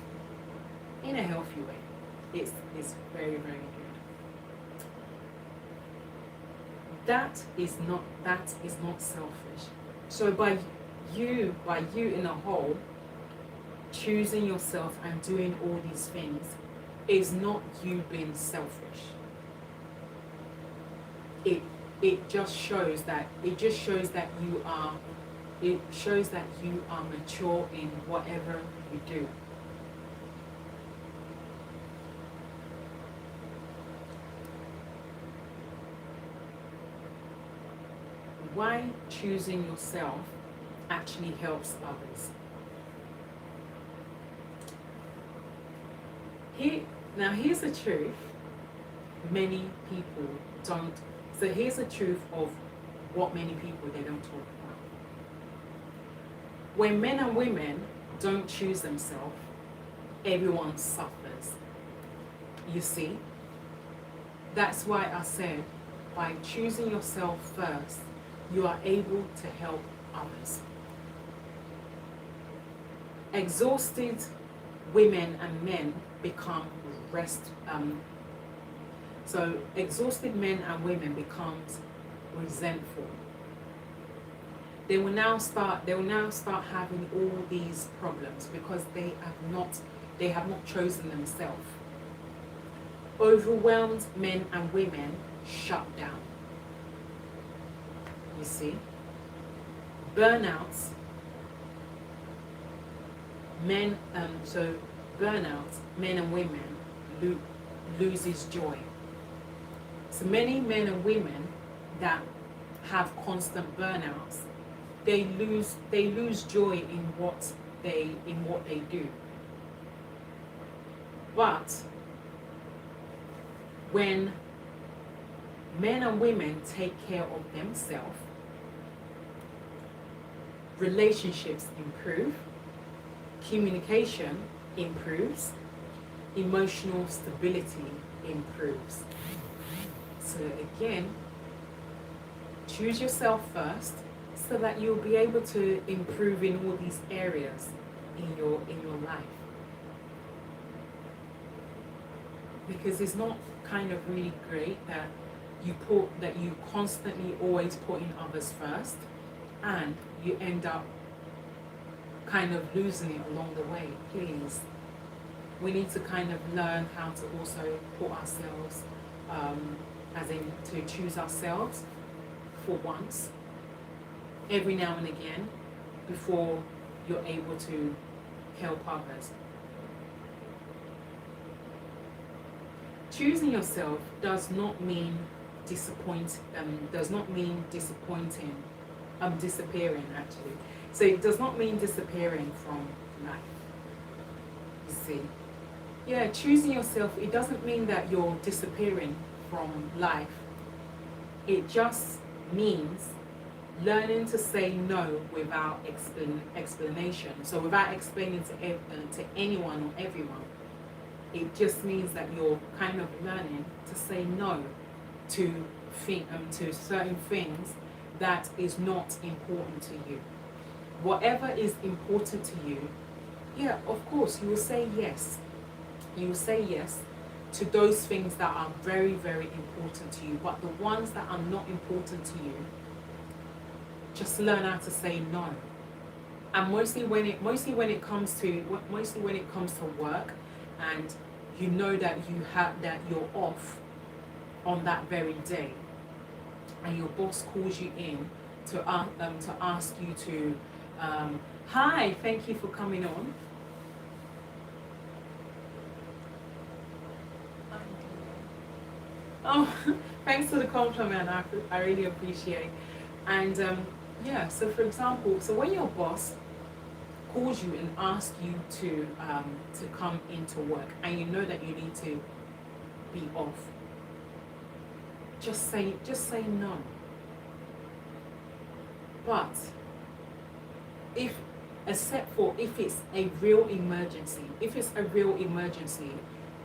in a healthy way. It's very, very good. That is not selfish. So by you in a whole choosing yourself and doing all these things is not you being selfish. It shows that you are mature in whatever you do. Why choosing yourself actually helps others. Here's the truth. Many people don't. So here's the truth of what many people they don't talk about. When men and women don't choose themselves, everyone suffers. You see? That's why I said, by choosing yourself first, you are able to help others. Exhausted women and men become so exhausted men and women becomes resentful. They will now start having all these problems because they have not chosen themselves. Overwhelmed men and women shut down. You see? Burnouts, men and women loses joy. So many men and women that have constant burnouts, they lose joy in what they do. But when men and women take care of themselves, relationships improve, communication improves, emotional stability improves. So again, choose yourself first so that you'll be able to improve in all these areas in your life. Because it's not kind of really great that you constantly always putting others first and you end up kind of losing it along the way. Please, we need to kind of learn how to also put ourselves, as in to choose ourselves for once, every now and again, before you're able to help others. Choosing yourself does not mean disappointing, disappearing actually. So it does not mean disappearing from life. You see? Yeah, choosing yourself, it doesn't mean that you're disappearing from life. It just means learning to say no without explanation. So without explaining to anyone or everyone. It just means that you're kind of learning to say no to certain things that is not important to you. Whatever is important to you, yeah, of course, you will say yes. You will say yes to those things that are very, very important to you. But the ones that are not important to you, just learn how to say no. And mostly when it comes to work, and you know that you're off on that very day, and your boss calls you in to ask you to, hi, thank you for coming on. Oh, thanks for the compliment. I really appreciate. And yeah, so for example, so when your boss calls you and asks you to come into work, and you know that you need to be off, just say no. But if it's a real emergency,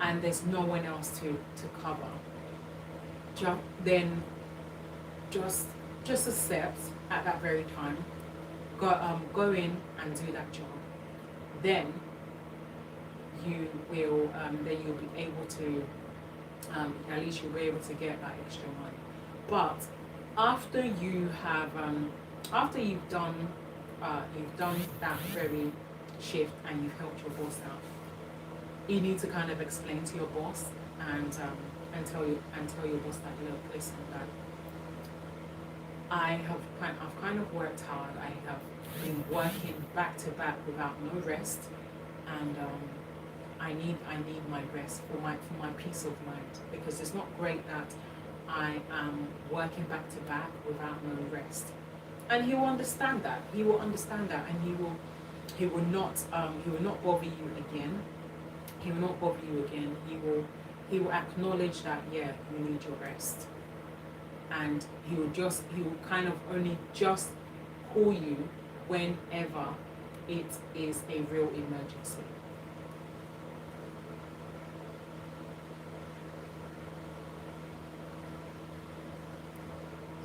and there's no one else to cover, then just accept at that very time. Go in and do that job. Then you'll be able to, at least you'll be able to get that extra money. But after you've done that very shift and you've helped your boss out, you need to kind of explain to your boss and tell your boss that, look, listen, that I've kind of worked hard. I have been working back to back without no rest, and I need my rest for my peace of mind, because it's not great that I am working back to back without no rest. And he will understand that. And he will not bother you again. He will not bother you again. He will acknowledge that, yeah, you need your rest. And he will kind of only just call you whenever it is a real emergency.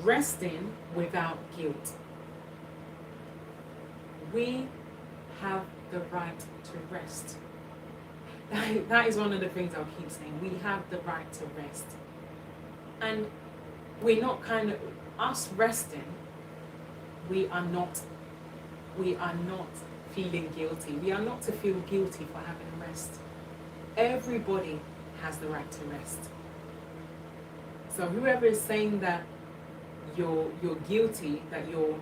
Resting without guilt. We have the right to rest. That is one of the things I'll keep saying. We have the right to rest. And we're not us resting, we are not feeling guilty. We are not to feel guilty for having rest. Everybody has the right to rest. So whoever is saying that you're guilty, that you're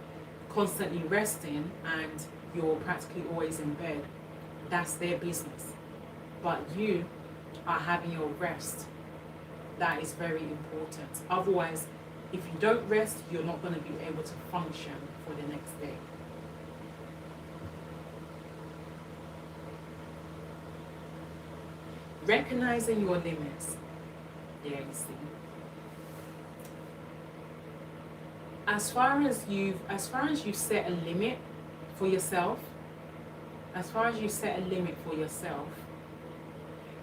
constantly resting and you're practically always in bed, that's their business. But you are having your rest. That is very important. Otherwise, if you don't rest, you're not going to be able to function for the next day. Recognizing your limits. Yeah, you see. As far as you set a limit for yourself,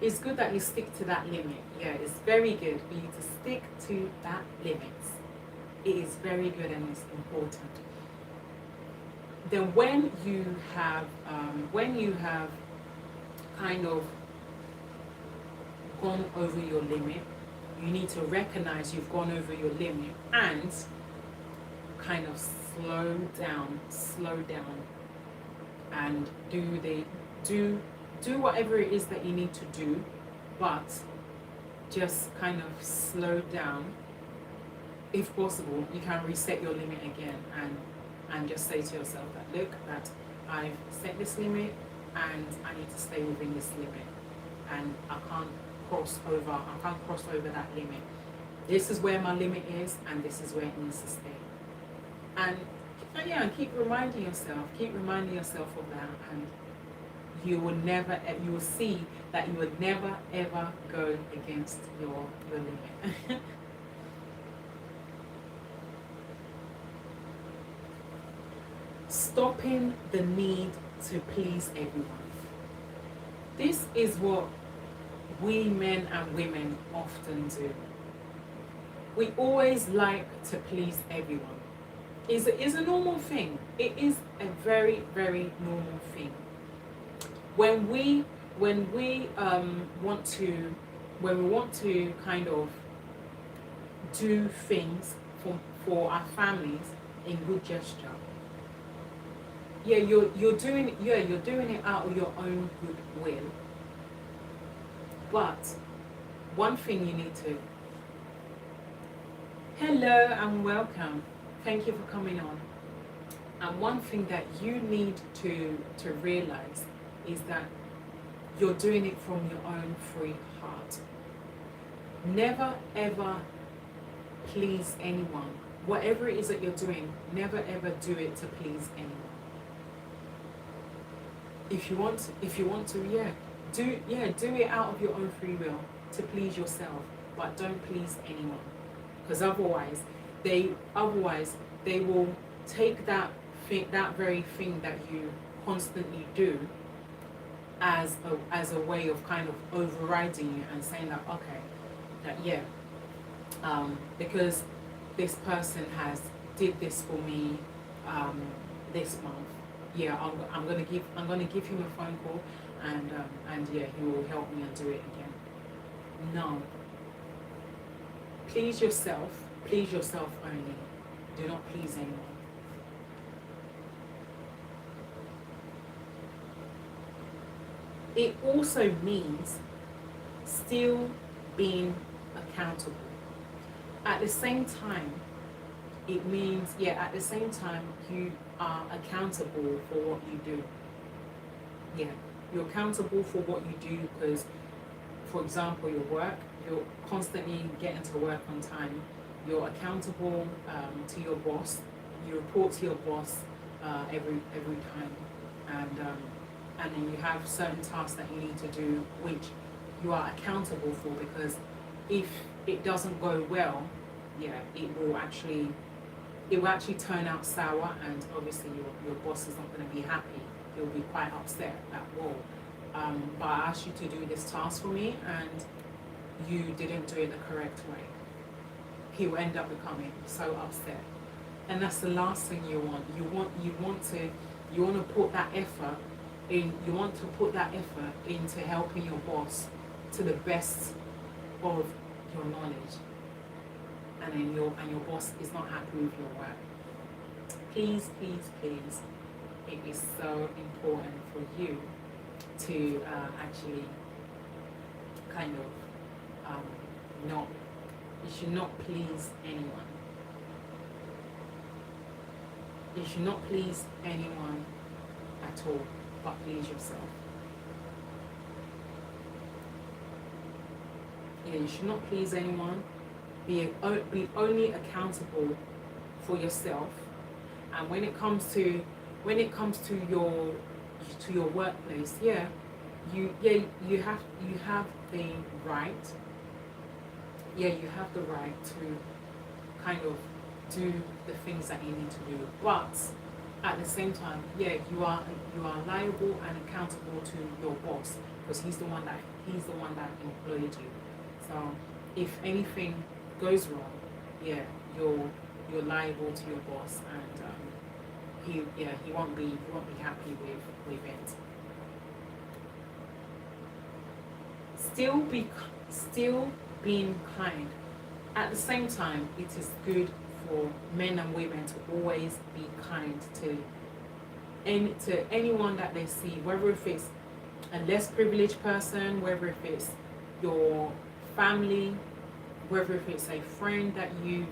it's good that you stick to that limit. Yeah, it's very good for you to stick to that limit. It is very good and it's important. Then when you have kind of gone over your limit, you need to recognize you've gone over your limit and kind of slow down, and do whatever it is that you need to do, but just kind of slow down. If possible, you can reset your limit again and just say to yourself that, look, that I've set this limit and I need to stay within this limit, and I can't cross over that limit. This is where my limit is, and this is where it needs to stay. And yeah, keep reminding yourself of that, and you will see that you will never ever go against your limit. Stopping the need to please everyone. This is what we men and women often do. We always like to please everyone. It's a normal thing. It is a very, very normal thing. When we want to kind of do things for our families in good gesture, yeah, you're doing it out of your own goodwill. But one thing you need to, hello and welcome. Thank you for coming on. And one thing that you need to realize is that you're doing it from your own free heart. Never ever please anyone. Whatever it is that you're doing, never ever do it to please anyone. If you want to, do it out of your own free will to please yourself, but don't please anyone, because otherwise they will take that very thing that you constantly do as a way of kind of overriding you and saying that, okay, that because this person has did this for me this month, I'm gonna give him a phone call, and he will help me and do it again. No. Please yourself only. Do not please anyone. It also means still being accountable. At the same time, it means, at the same time, you are accountable for what you do. Yeah, you're accountable for what you do because, for example, your work, you're constantly getting to work on time. You're accountable to your boss. You report to your boss every time, and then you have certain tasks that you need to do, which you are accountable for, because if it doesn't go well, it will actually turn out sour, and obviously your boss is not going to be happy. He'll be quite upset that, whoa, but I asked you to do this task for me and you didn't do it the correct way. He will end up becoming so upset, and that's the last thing you want. You want to put that effort in. You want to put that effort into helping your boss to the best of your knowledge, and then your boss is not happy with your work. Please, it is so important for you to actually kind of you should not please anyone. You should not please anyone at all, but please yourself. You should not please anyone. Be only accountable for yourself. And when it comes to your workplace, you have the right. You have the right to kind of do the things that you need to do, but at the same time, you are liable and accountable to your boss. because he's the one that employed you. So if anything goes wrong, yeah, you're liable to your boss, and he won't be happy with it. Still being kind. At the same time, it is good for men and women to always be kind to anyone that they see, whether if it's a less privileged person, whether if it's your family, whether if it's a friend that you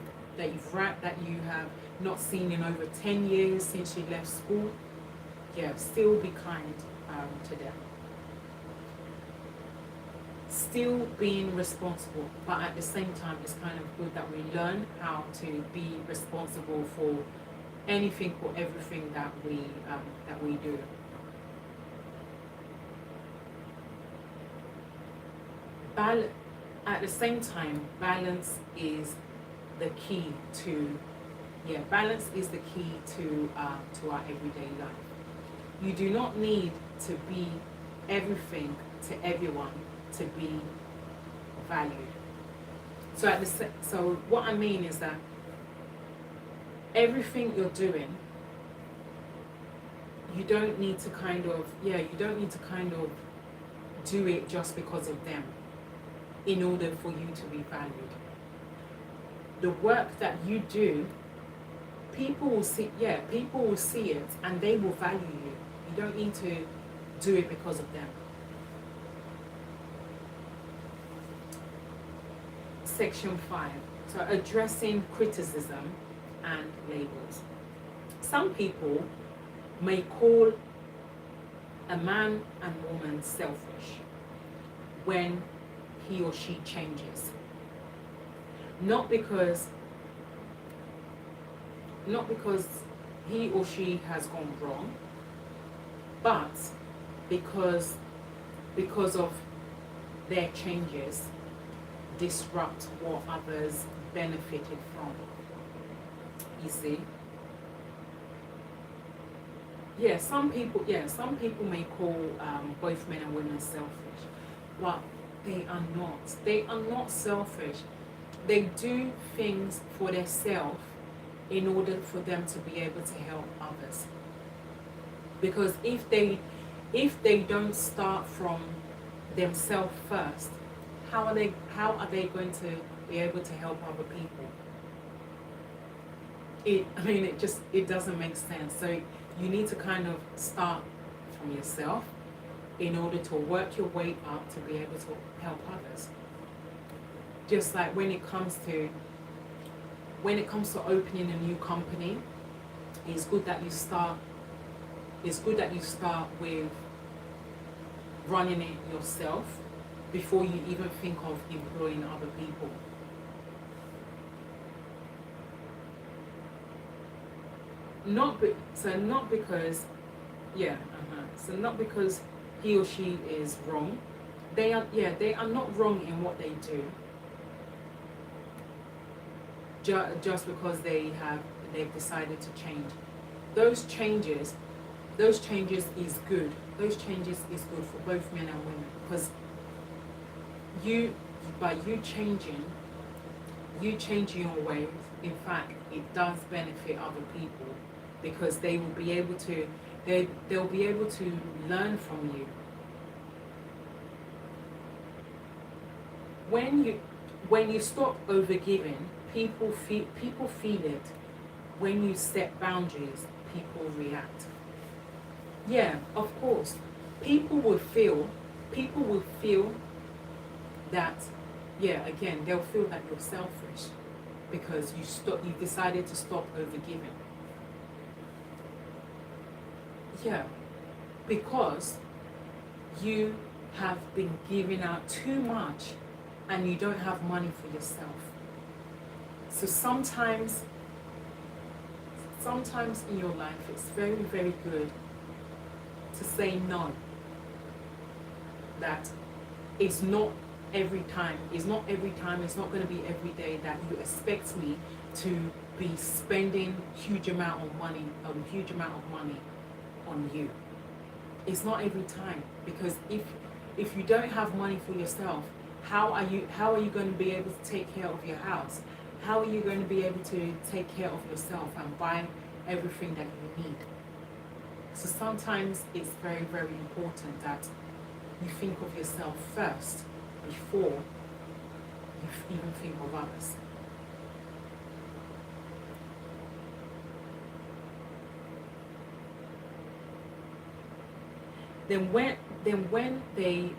have not seen in over 10 years since you left school. Yeah, still be kind to them. Still being responsible, but at the same time, it's kind of good that we learn how to be responsible for anything or everything that we do. At the same time, balance is the key to our everyday life. You do not need to be everything to everyone to be valued. So what I mean is that everything you're doing, you don't need to kind of do it just because of them in order for you to be valued. The work that you do, people will see it and they will value you. You don't need to do it because of them. Section 5. So addressing criticism and labels. Some people may call a man and woman selfish when he or she changes. Not because he or she has gone wrong, but because of their changes disrupt what others benefited from. You see? Some people may call both men and women selfish, but they are not. They are not selfish. They do things for themselves in order for them to be able to help others. Because if they don't start from themselves first, how are they going to be able to help other people? It doesn't make sense. So you need to kind of start from yourself in order to work your way up to be able to help others. Just like when it comes to opening a new company, it's good that you start with running it yourself before you even think of employing other people. Not because he or she is wrong. They are not wrong in what they do. Just because they've decided to change. Those changes is good. Those changes is good for both men and women, because by you changing your ways, in fact, it does benefit other people, because they'll be able to learn from you. When you stop overgiving, people feel it. When you set boundaries, people react. Yeah, of course. People will feel that, they'll feel that you're selfish because you decided to stop overgiving. Yeah, because you have been giving out too much and you don't have money for yourself. So sometimes in your life, it's very, very good to say no. That it's not every time. It's not going to be every day that you expect me to be spending huge amount of money on you. It's not every time, because if you don't have money for yourself, how are you going to be able to take care of your house? How are you going to be able to take care of yourself and buy everything that you need? So sometimes it's very, very important that you think of yourself first before you even think of others. Then when they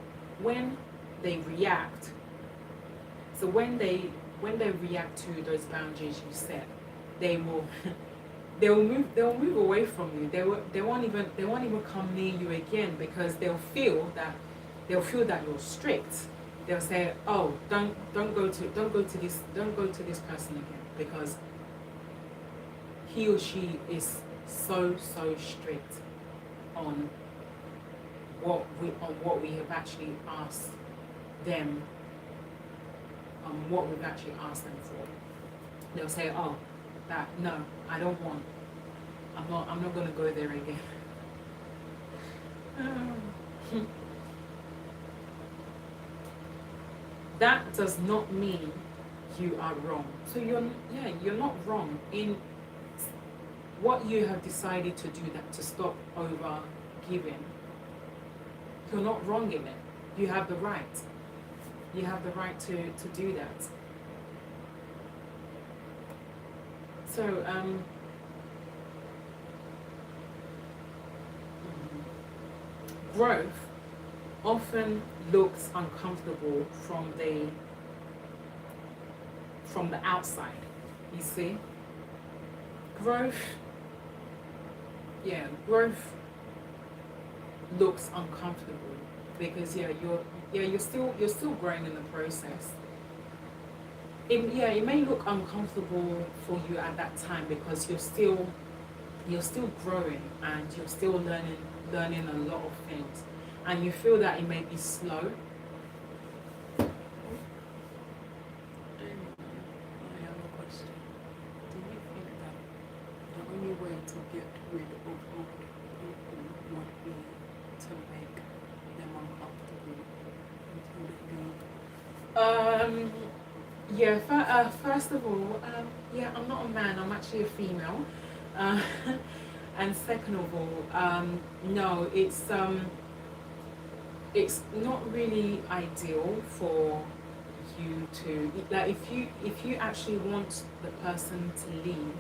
react, so when they react to those boundaries you set, they will they'll move away from you. They won't even come near you again, because they'll feel that you're strict. They'll say, oh, don't go to this person again, because he or she is so strict on what we have actually asked them, what we've actually asked them for. They'll say, oh, that, no, I don't want, I'm not going to go there again. That does not mean you are wrong. So you're not wrong in what you have decided to do, that to stop over giving. You're not wrong in it. You have the right. You have the right to do that. So growth often looks uncomfortable from the outside. You see, growth looks uncomfortable because you're still growing in the process. It may look uncomfortable for you at that time, because you're still growing and you're still learning a lot of things, and you feel that it may be slow. I have a question. Do you think that the only way to get rid of old people would be to make them uncomfortable until they leave? First of all, I'm not a man, I'm actually a female. And second of all, no, it's not really ideal for you to, like, if you actually want the person to leave,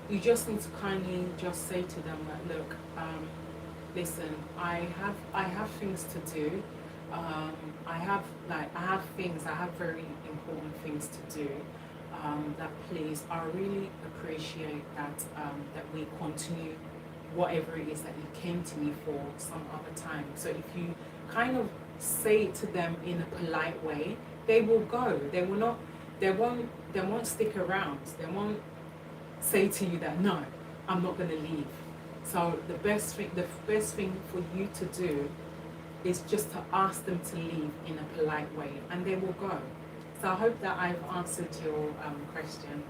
you just need to kindly just say to them that, look, listen, I have things to do. I have very important things to do. That please, I really appreciate that that we continue whatever it is that you came to me for some other time. So if you kind of say it to them in a polite way, they will go. They won't stick around. They won't say to you that, no, I'm not going to leave. So the best thing for you to do is just to ask them to leave in a polite way, and they will go. So I hope that I've answered your question.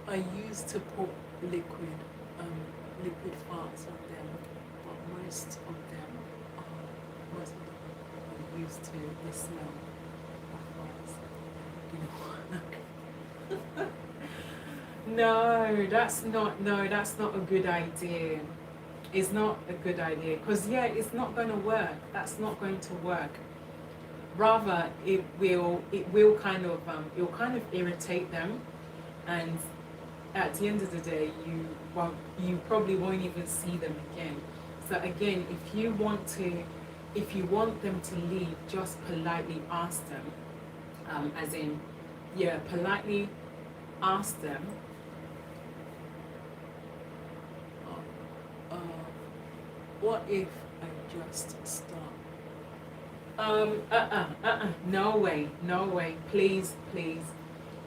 I used to put liquid farts on them, but most of them are used to the smell of farts. No, that's not a good idea. It's not a good idea, because it's not going to work. That's not going to work. Rather, it will kind of irritate them, and at the end of the day, you probably won't even see them again. So again, if you want them to leave, just politely ask them, politely ask them. What if I just stop? No way, please.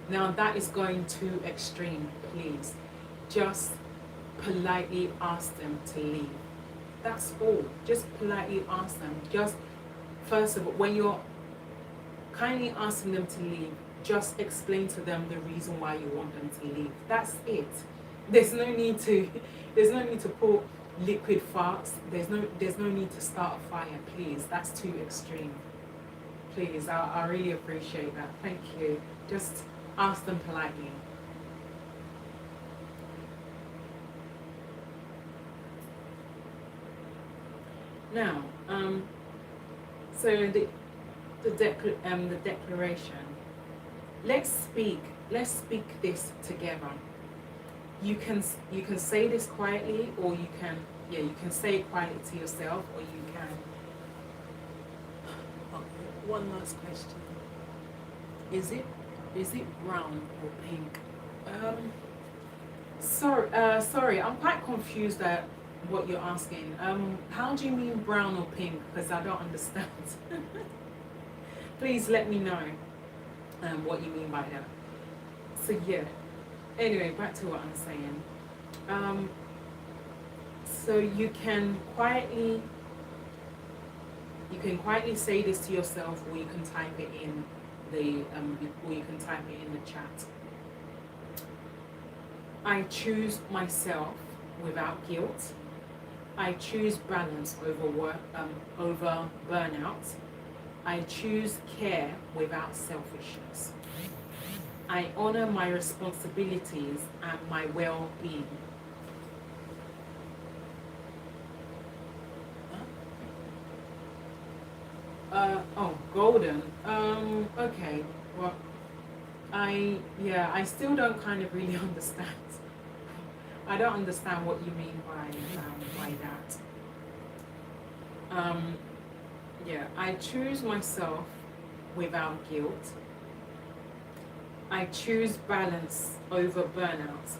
Now that is going too extreme, please. Just politely ask them to leave. That's all. Just politely ask them. Just, first of all, when you're kindly asking them to leave, just explain to them the reason why you want them to leave. That's it. There's no need to put liquid farts. There's no need to start a fire, please. That's too extreme. Please, I really appreciate that. Thank you. Just ask them politely. Now, so the declaration. Let's speak this together. You can say this quietly, or you can say it quietly to yourself, or you can. Okay, one last question. Is it brown or pink? Sorry, I'm quite confused at what you're asking. How do you mean brown or pink? Because I don't understand. Please let me know what you mean by that. So yeah. Anyway, back to what I'm saying. So you can quietly say this to yourself, or you can type it in the chat. I choose myself without guilt. I choose balance over burnout. I choose care without selfishness. I honor my responsibilities and my well-being. Golden. Okay. Well, I still don't kind of really understand. I don't understand what you mean by that. I choose myself without guilt. I choose balance over burnout.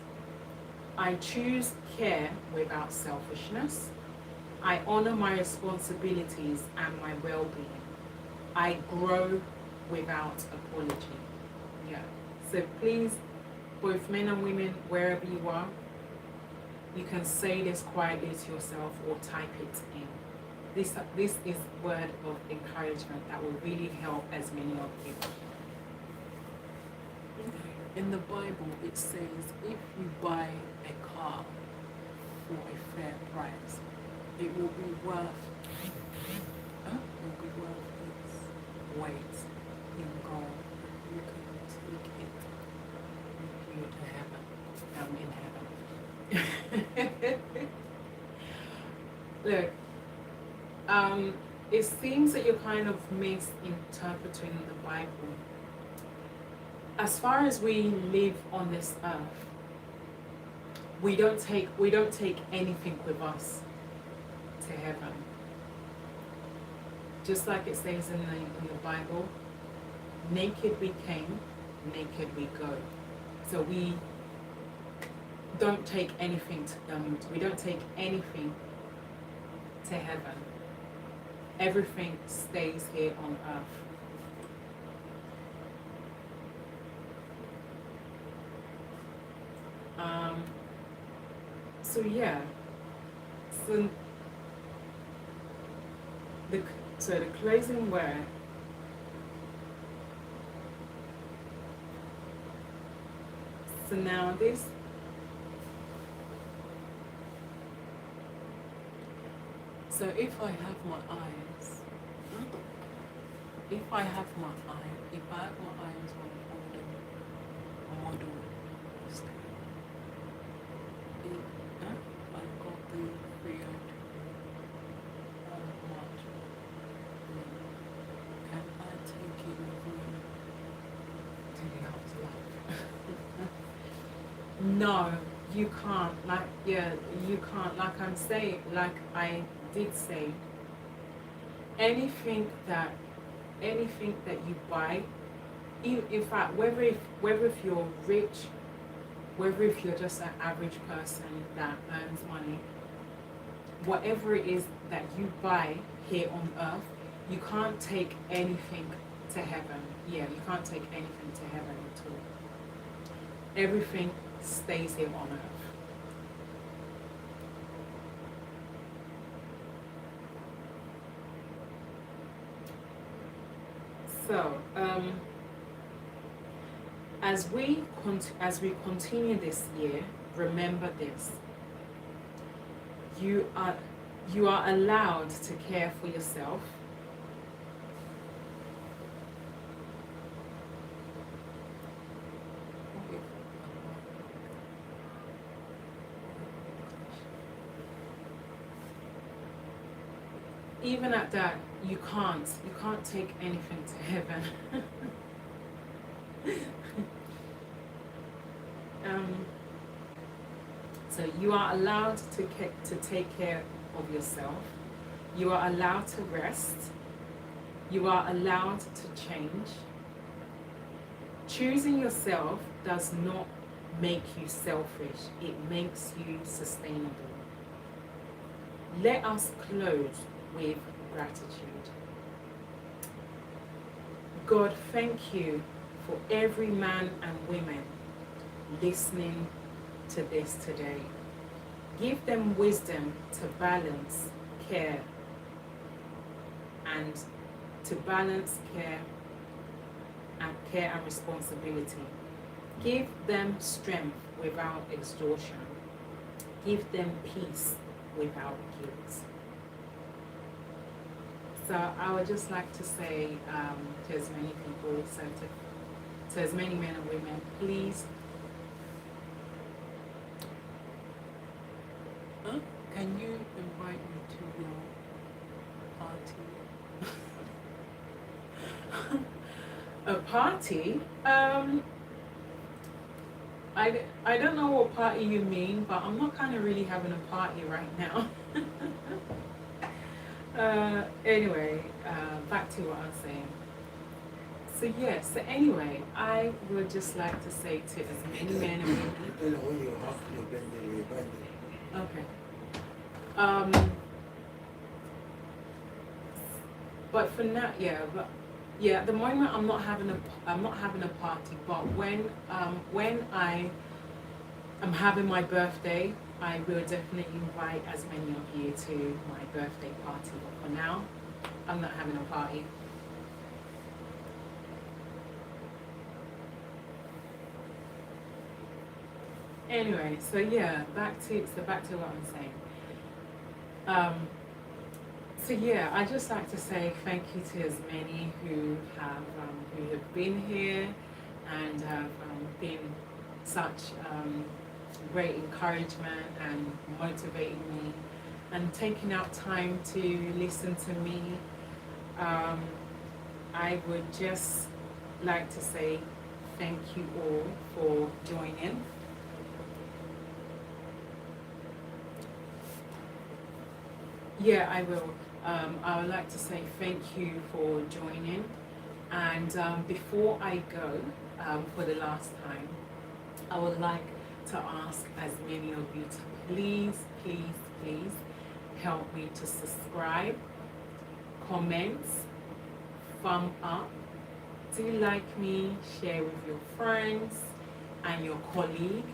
I choose care without selfishness. I honor my responsibilities and my well-being. I grow without apology. Yeah. So please, both men and women, wherever you are, you can say this quietly to yourself or type it in. This is word of encouragement that will really help as many of you. In the Bible, it says if you buy a car for a fair price, it will be worth its weight in gold. You can take it with you to heaven. I'm in heaven. Look, it seems that you're kind of misinterpreting the Bible. As far as we live on this earth, we don't take anything with us to heaven. Just like it says in the Bible, naked we came, naked we go. So we don't take anything to heaven. Everything stays here on earth. So the closing word. So now this. So if I have my eyes on a model I got the period March. Can I take it with me? Take it out to life. No, you can't. You can't. Like I did say, anything that you buy, in fact, whether if you're rich, whether if you're just an average person that earns money, whatever it is that you buy here on earth, you can't take anything to heaven. Yeah, you can't take anything to heaven at all. Everything stays here on earth. So, as we continue this year, remember this. You are allowed to care for yourself. Even at that, you can't take anything to heaven. So you are allowed to take care of yourself. You are allowed to rest. You are allowed to change. Choosing yourself does not make you selfish. It makes you sustainable. Let us close with gratitude. God, thank you for every man and woman listening to this today. Give them wisdom to balance care and care and responsibility. Give them strength without exhaustion. Give them peace without guilt. So I would just like to say to as many people, to as many men and women, please. Can you invite me to your party? A party? I don't know what party you mean, but I'm not kind of really having a party right now. Anyway, back to what I was saying. So anyway, I would just like to say to as many men and women. Okay. But for now, at the moment I'm not having a party. But when I am having my birthday, I will definitely invite as many of you to my birthday party. But for now, I'm not having a party. Anyway, back to what I'm saying. I'd just like to say thank you to as many who have been here and have been such great encouragement and motivating me and taking out time to listen to me. I would just like to say thank you all for joining. Yeah, I will. I would like to say thank you for joining. And before I go, for the last time, I would like to ask as many of you to please help me to subscribe, comment, thumb up, do like me, share with your friends and your colleague,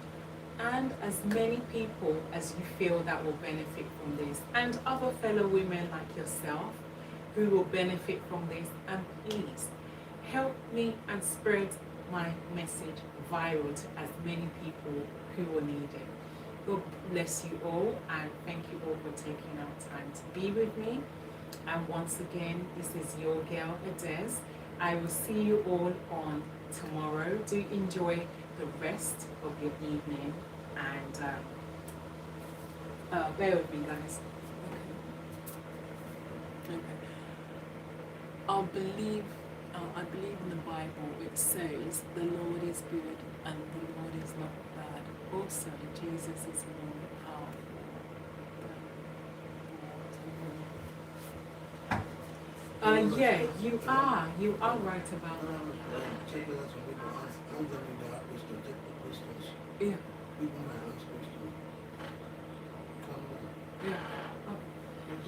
and as many people as you feel that will benefit from this, and other fellow women like yourself who will benefit from this. And please help me and spread my message viral to as many people who will need it. God bless you all, and thank you all for taking out time to be with me. And once again, this is your girl Adez. I will see you all on tomorrow. Do enjoy the rest of your evening, and bear with me, guys. Okay. I believe in the Bible. It says the Lord is good and the Lord is not bad. Also, Jesus is more powerful than water. You are right about that.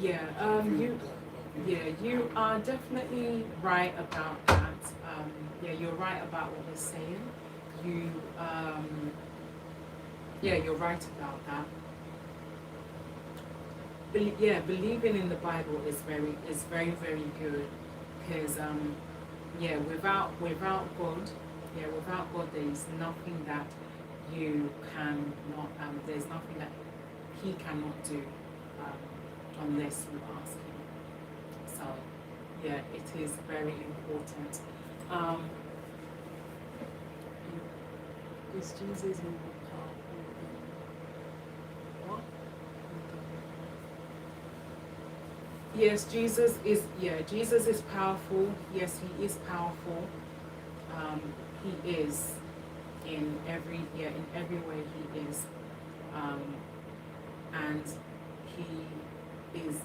Yeah. You are definitely right about that. You're right about what you're saying. You're right about that. Believing in the Bible is very, very good, because without God, there is nothing that you cannot. There's nothing that He cannot do. unless you ask him. So, yeah, it is very important. Is Jesus more powerful than what? Yes, Jesus is powerful. Yes, he is powerful. He is in every way he is. And he is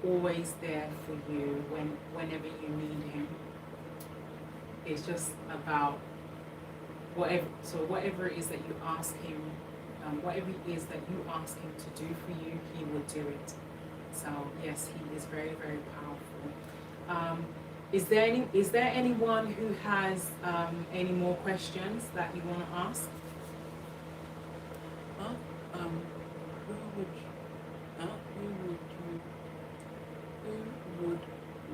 always there for you whenever you need him. It's just about whatever it is that you ask him, whatever it is that you ask him to do for you, he will do it. So yes, he is very, very powerful. Is there anyone who has any more questions that you want to ask? Who would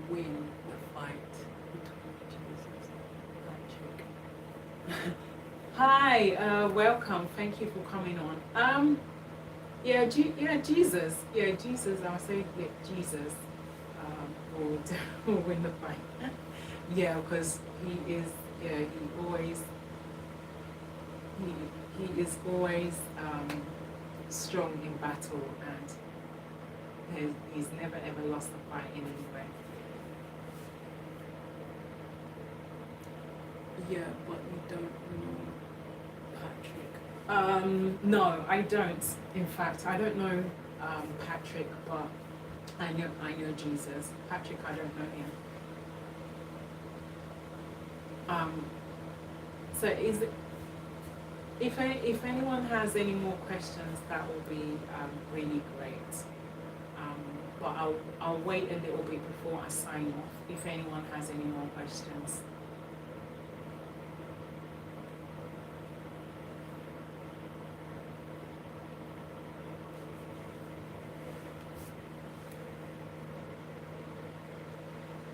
win the fight between Jesus and Patrick? Hi, welcome. Thank you for coming on. Jesus. Yeah, Jesus. I'll say Jesus will win the fight. Yeah, because he is. Yeah, he is always strong in battle, and he's never ever lost a fight in any way. Yeah, but you don't know Patrick. No, I don't. In fact, I don't know Patrick, but I know Jesus. Patrick, I don't know him. So if anyone has any more questions, that will be really great. But I'll wait a little bit before I sign off. If anyone has any more questions.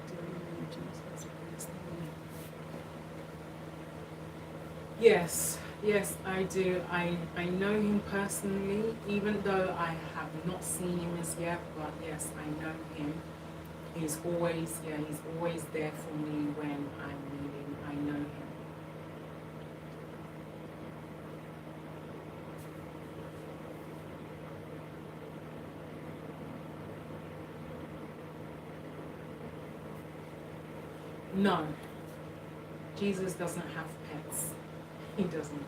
Do you know Jesus personally? Yes, I do. I know him personally, even though I have not seen him as yet, but yes, I know him. He's always there for me when I'm needing. I know him. No, Jesus doesn't have pets. He doesn't.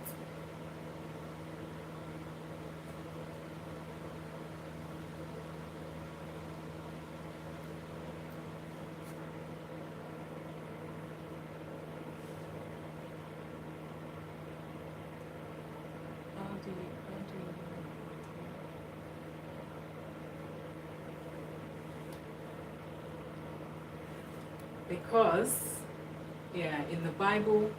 How do you Because, in the Bible,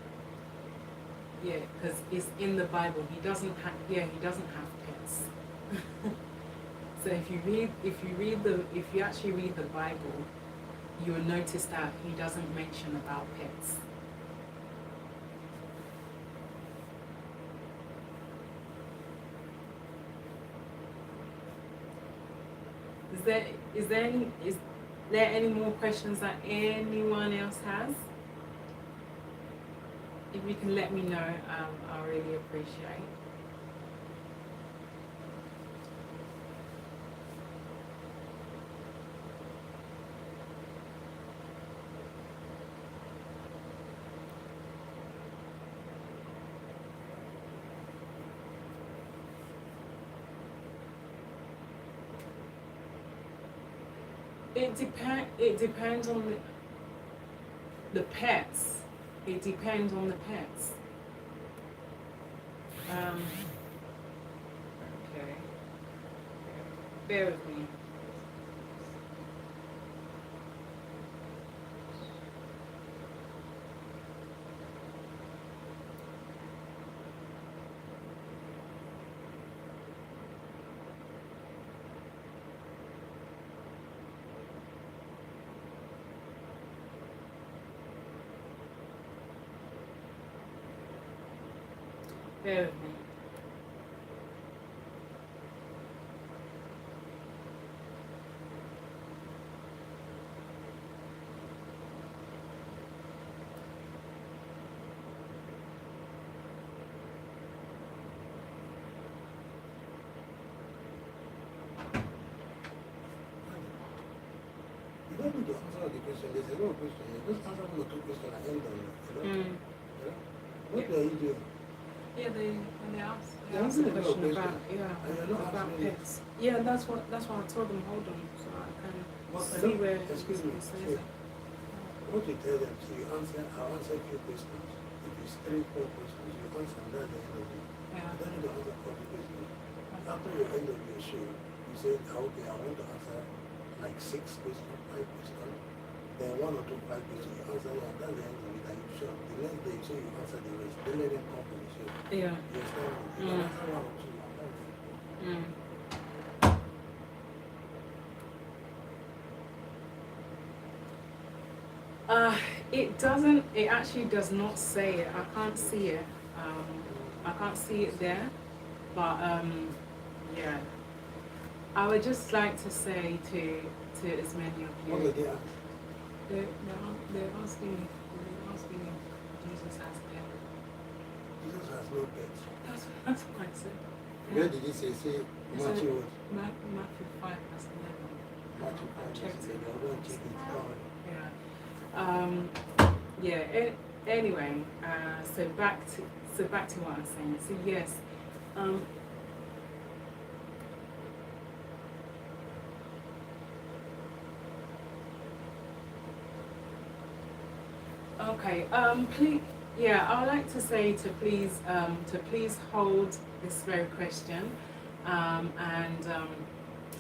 because it's in the Bible. He doesn't have pets. So if you actually read the Bible, you will notice that he doesn't mention about pets. Is there any more questions that anyone else has? If you can let me know, I'll really appreciate. It depends on the pets. It depends on the pets. Okay. Bear with me. Bear with me. to answer the question. There's a lot of questions. Just answer one or two questions and end on it. What are you doing? Yeah, when they ask Yeah, the I'm question doing a about question. And you're not about answering it. pets. Yeah, that's what I told them. Hold on, so I can see where Excuse me. it says See, it. what you tell them, so you answer, I'll answer a few questions. If it's 3, 4 questions, you answer, and that's the end of it. Yeah. You don't need to answer 40 questions. After you end of your show, you say, okay, I want to answer like 6 questions, 5 questions. Then 1 or 2, 5 questions, you answer it, and that's the end of it. And you show. The next day, you say you answer the rest. Then let them come for the show. Yeah. You understand me? You can answer 1 or 2, and that's it. Mm. It doesn't. It actually does not say it. I can't see it. I can't see it there. But yeah, I would just like to say to as many of you. What did they ask? They're asking if Jesus has pet. Jesus has no pets. That's what I said. Where did he say? Say, Matthew what? Matthew 5 verse 11. Matthew 5, Checked it. I won't check it. Yeah. Anyway, so back to what I'm saying. So yes, okay. Please, yeah, I would like to say to please hold this very question, and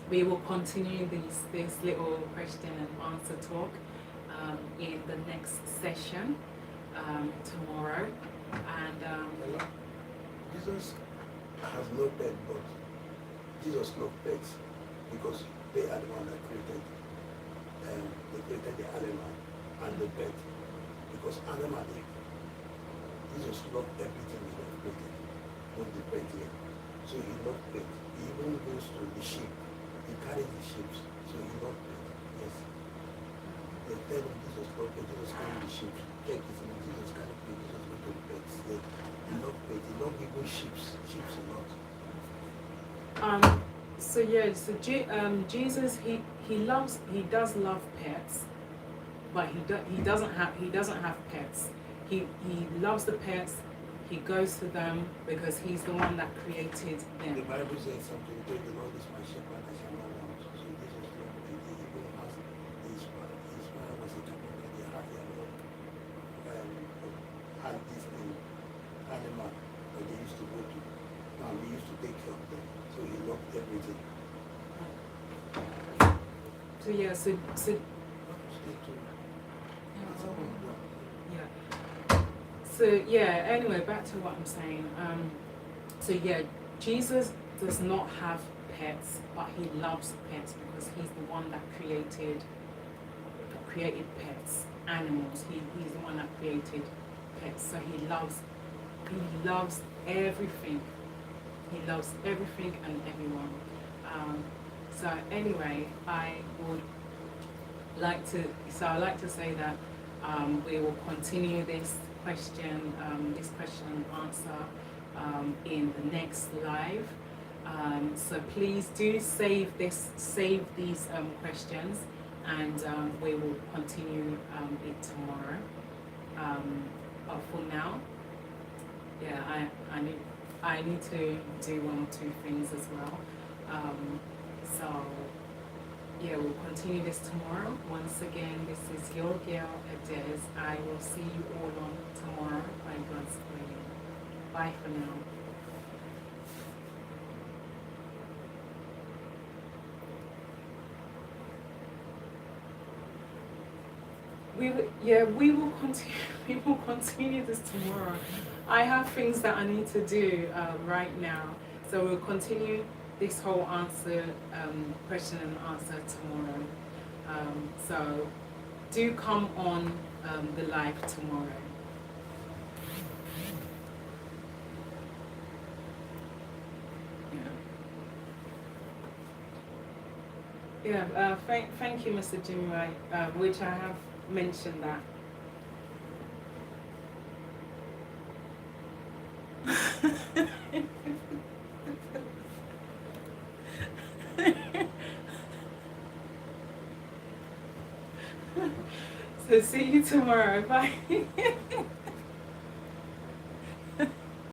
we will continue this little question and answer talk in the next session tomorrow. And Jesus has no pet, but Jesus loved pets because they are the one that created. They created the animal and the pet because animal. Jesus loved everything he was created, not the pet here. So he loved pet. He even goes to the sheep. He carries the sheep. So he loved pet. Yes. They tell him Jesus loved pet. Jesus carried the sheep. Check it. Jesus carried pet. Jesus went to the pets. Yeah. He loved pet. He loved even sheep. Sheep a lot. So yeah, so Jesus he does love pets, but he doesn't have pets. He loves the pets. He goes to them because he's the one that created them. The Bible says something. The Lord is my shepherd, I shall not want. So Jesus loved pet. He even has his father was a carpenter. They had their own had this thing animal that they used to go to. And we used to take care of them. So he loved everything. So yeah, so Stay tuned. It's all done. yeah. So yeah, anyway, back to what I'm saying. So yeah, Jesus does not have pets, but he loves pets because he's the one that created pets, animals. He's the one that created pets. So he loves everything. He loves everything and everyone. So anyway, I'd like to say that we will continue this question and answer in the next live. So please do save these questions, and we will continue it tomorrow. But for now, yeah, I need to do 1 or 2 things as well. So yeah, we'll continue this tomorrow. Once again, this is your girl Adez. I will see you all on tomorrow by God's will. Bye for now. We will continue. We will continue this tomorrow. I have things that I need to do right now, so we'll continue this whole question and answer tomorrow. So do come on the live tomorrow. Yeah. Thank you, Mr. Jimmy Wright, which I have mentioned that. So see you tomorrow. Bye.